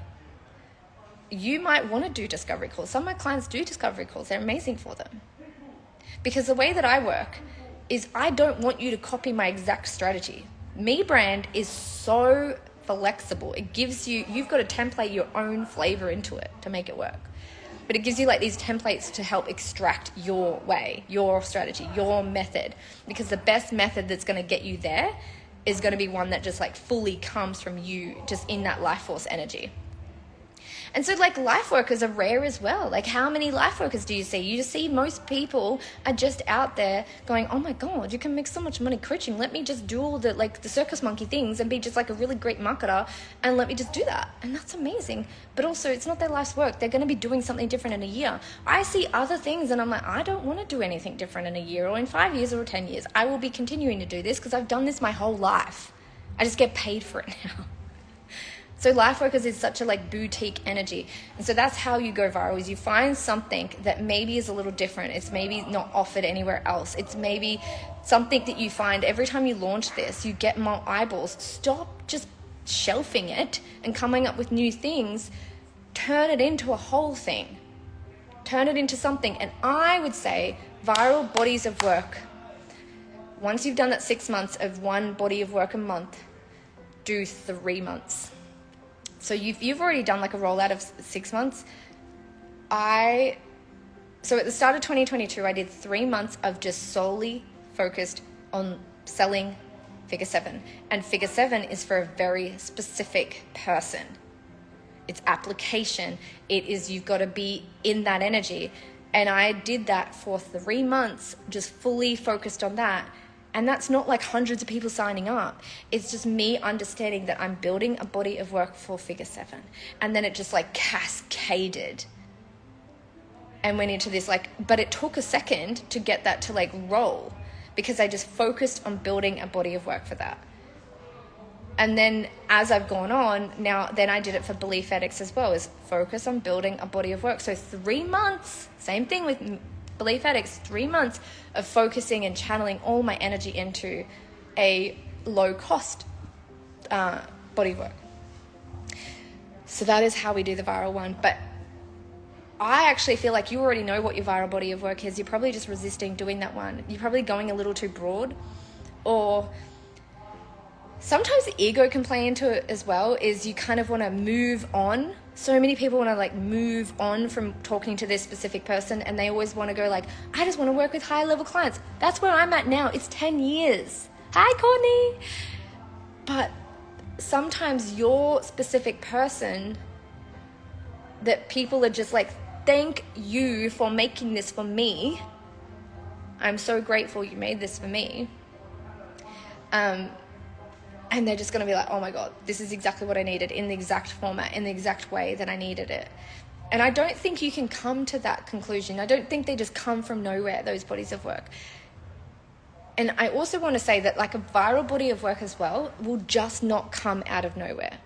You might want to do discovery calls. Some of my clients do discovery calls. They're amazing for them. Because the way that I work is I don't want you to copy my exact strategy. MEBrand is so flexible. It gives you, you've got to template your own flavor into it to make it work. But it gives you like these templates to help extract your way, your strategy, your method. Because the best method that's going to get you there is going to be one that just like fully comes from you, just in that life force energy. And so like life workers are rare as well. Like how many life workers do you see? You just see most people are just out there going, oh my God, you can make so much money coaching. Let me just do all the like the circus monkey things and be just like a really great marketer, and let me just do that. And that's amazing. But also it's not their life's work. They're going to be doing something different in a year. I see other things and I'm like, I don't want to do anything different in a year or in 5 years or 10 years. I will be continuing to do this because I've done this my whole life. I just get paid for it now. So life workers is such a like boutique energy. And so that's how you go viral, is you find something that maybe is a little different. It's maybe not offered anywhere else. It's maybe something that you find every time you launch this, you get more eyeballs. Stop just shelving it and coming up with new things. Turn it into a whole thing. Turn it into something. And I would say viral bodies of work. Once you've done that 6 months of one body of work a month, do 3 months. So you've already done like a rollout of 6 months. So at the start of 2022, I did 3 months of just solely focused on selling Figure 7. And Figure 7 is for a very specific person. It's application. It is, you've got to be in that energy. And I did that for 3 months, just fully focused on that. And that's not like hundreds of people signing up. It's just me understanding that I'm building a body of work for Figure 7. And then it just like cascaded and went into this like, but it took a second to get that to like roll, because I just focused on building a body of work for that. And then as I've gone on, then I did it for Belief Addicts as well, is focus on building a body of work. So 3 months, same thing with Belief Addicts, 3 months of focusing and channeling all my energy into a low cost body of work. So that is how we do the viral one. But I actually feel like you already know what your viral body of work is. You're probably just resisting doing that one. You're probably going a little too broad, or sometimes the ego can play into it as well, is you kind of want to move on. So many people want to like move on from talking to this specific person, and they always want to go like, I just want to work with high level clients. That's where I'm at now. It's 10 years. Hi, Courtney. But sometimes your specific person that people are just like, thank you for making this for me. I'm so grateful you made this for me. And they're just going to be like, oh my God, this is exactly what I needed in the exact format, in the exact way that I needed it. And I don't think you can come to that conclusion. I don't think they just come from nowhere, those bodies of work. And I also want to say that like a viral body of work as well will just not come out of nowhere.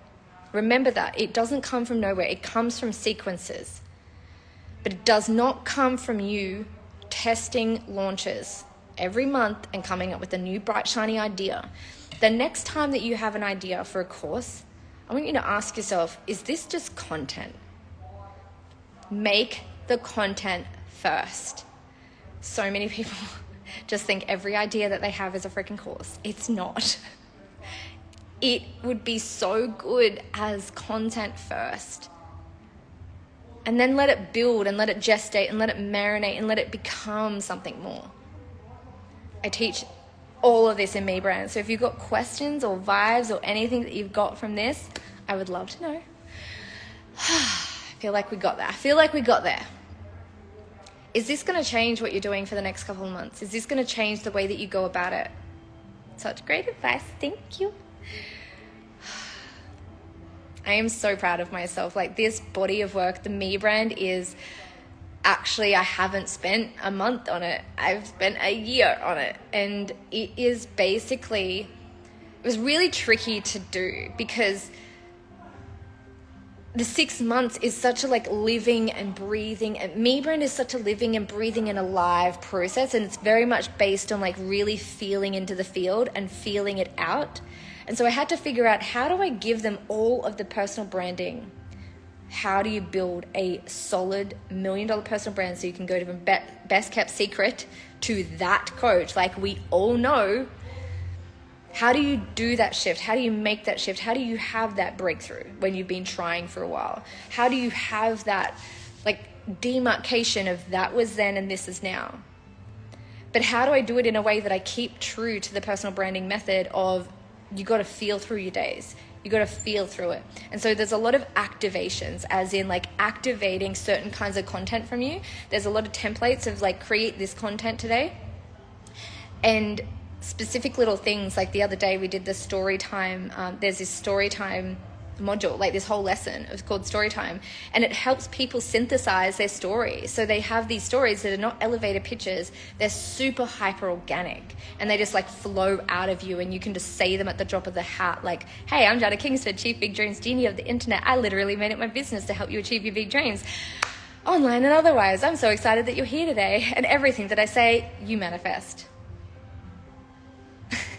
Remember that. It doesn't come from nowhere. It comes from sequences. But it does not come from you testing launches every month and coming up with a new bright, shiny idea. The next time that you have an idea for a course, I want you to ask yourself, is this just content? Make the content first. So many people just think every idea that they have is a freaking course. It's not. It would be so good as content first. And then let it build and let it gestate and let it marinate and let it become something more. I teach all of this in MEBrand. So if you've got questions or vibes or anything that you've got from this, I would love to know. I feel like we got there. Is this going to change what you're doing for the next couple of months? Is this going to change the way that you go about it? Such great advice. Thank you. I am so proud of myself. Like this body of work, the MEBrand is actually, I haven't spent a month on it. I've spent a year on it. And it is basically, it was really tricky to do because the 6 months is such a like living and breathing, and MEBrand is such a living and breathing and alive process, and it's very much based on like really feeling into the field and feeling it out. And so I had to figure out, how do I give them all of the personal branding? How do you build a solid $1 million personal brand so you can go from best kept secret to that coach like we all know? How do you do that shift? How do you make that shift? How do you have that breakthrough when you've been trying for a while? How do you have that like demarcation of that was then and this is now? But how do I do it in a way that I keep true to the personal branding method of, you got to feel through your days. You got to feel through it. And so there's a lot of activations, as in like activating certain kinds of content from you. There's a lot of templates of like, create this content today. And specific little things, like the other day we did the story time. There's this story time module, like this whole lesson is called story time, and it helps people synthesize their story. So they have these stories that are not elevator pitches, they're super hyper organic, and they just like flow out of you, and you can just say them at the drop of the hat, like, hey, I'm Jada Kingsford, Chief Big Dreams Genie of the internet. I literally made it my business to help you achieve your big dreams, online and otherwise. I'm so excited that you're here today, and everything that I say, you manifest.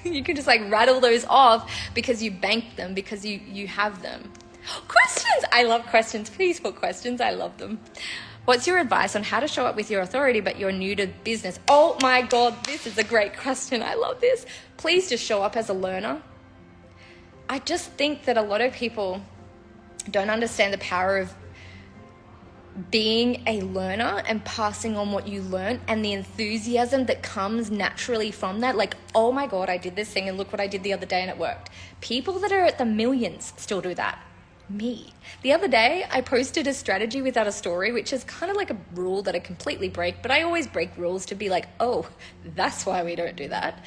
You can just like rattle those off because you banked them, because you have them. Questions! I love questions. Please put questions. I love them. What's your advice on how to show up with your authority but you're new to business? Oh my God, this is a great question. I love this. Please just show up as a learner. I just think that a lot of people don't understand the power of being a learner and passing on what you learn, and the enthusiasm that comes naturally from that. Like, oh my God, I did this thing and look what I did the other day and it worked. People that are at the millions still do that. Me. The other day I posted a strategy without a story, which is kind of like a rule that I completely break, but I always break rules to be like, oh, that's why we don't do that.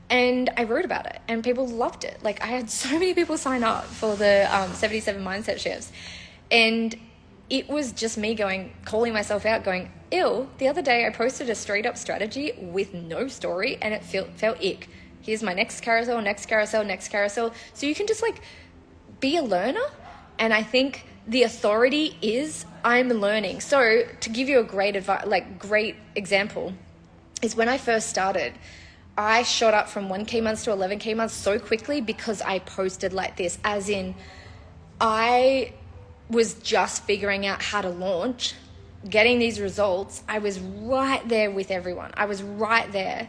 And I wrote about it and people loved it. Like, I had so many people sign up for the 77 mindset shifts, and it was just me calling myself out, going, ew. The other day I posted a straight up strategy with no story, and it felt ick. Here's my next carousel, next carousel, next carousel. So you can just like be a learner. And I think the authority is, I'm learning. So to give you a great example is, when I first started, I shot up from 1K months to 11K months so quickly because I posted like this, as in I was just figuring out how to launch, getting these results. I was right there with everyone. I was right there.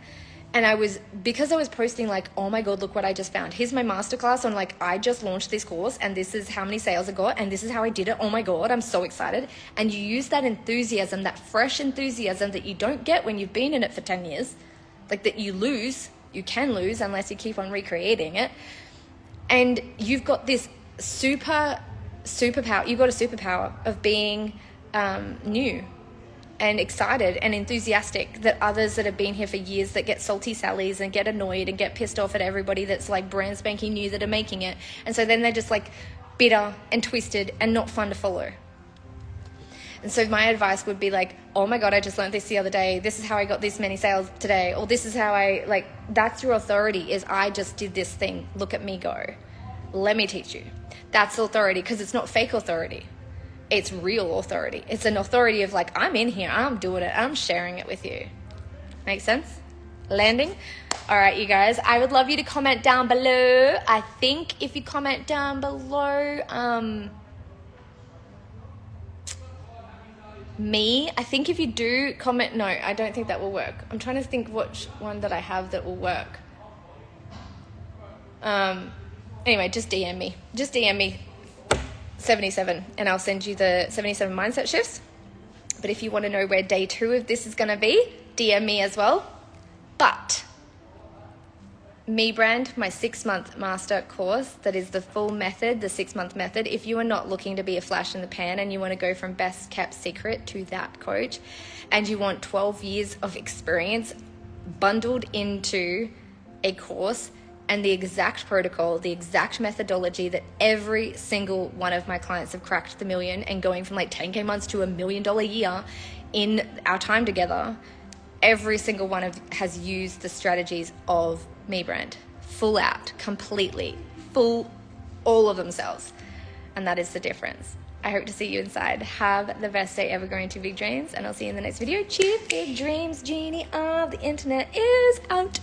And because I was posting like, oh my God, look what I just found. Here's my masterclass on like, I just launched this course and this is how many sales I got and this is how I did it. Oh my God, I'm so excited. And you use that enthusiasm, that fresh enthusiasm that you don't get when you've been in it for 10 years, like that you can lose unless you keep on recreating it. And you've got this superpower. You've got a superpower of being new and excited and enthusiastic, that others that have been here for years that get salty sallies and get annoyed and get pissed off at everybody that's like brand spanking new that are making it. And so then they're just like bitter and twisted and not fun to follow. And so my advice would be like, oh my God, I just learned this the other day. This is how I got this many sales today. Or this is how that's your authority, is I just did this thing. Look at me go. Let me teach you. That's authority, because it's not fake authority. It's real authority. It's an authority of like, I'm in here, I'm doing it, I'm sharing it with you. Make sense? Landing? All right, you guys, I would love you to comment down below. I think if you comment down below, I think if you do comment, no, I don't think that will work. I'm trying to think which one that I have that will work. Anyway, just DM me. Just DM me 77 and I'll send you the 77 mindset shifts. But if you want to know where day 2 of this is going to be, DM me as well. But MEBrand, my 6-month master course, that is the full method, the 6-month method. If you are not looking to be a flash in the pan and you want to go from best kept secret to that coach, and you want 12 years of experience bundled into a course, and the exact protocol, the exact methodology that every single one of my clients have cracked the million, and going from like 10K months to $1 million a year in our time together, every single one has used the strategies of MEBrand, full out, completely, full, all of themselves. And that is the difference. I hope to see you inside. Have the best day ever, going to big dreams, and I'll see you in the next video. Cheers, big dreams. Genie of the internet is out.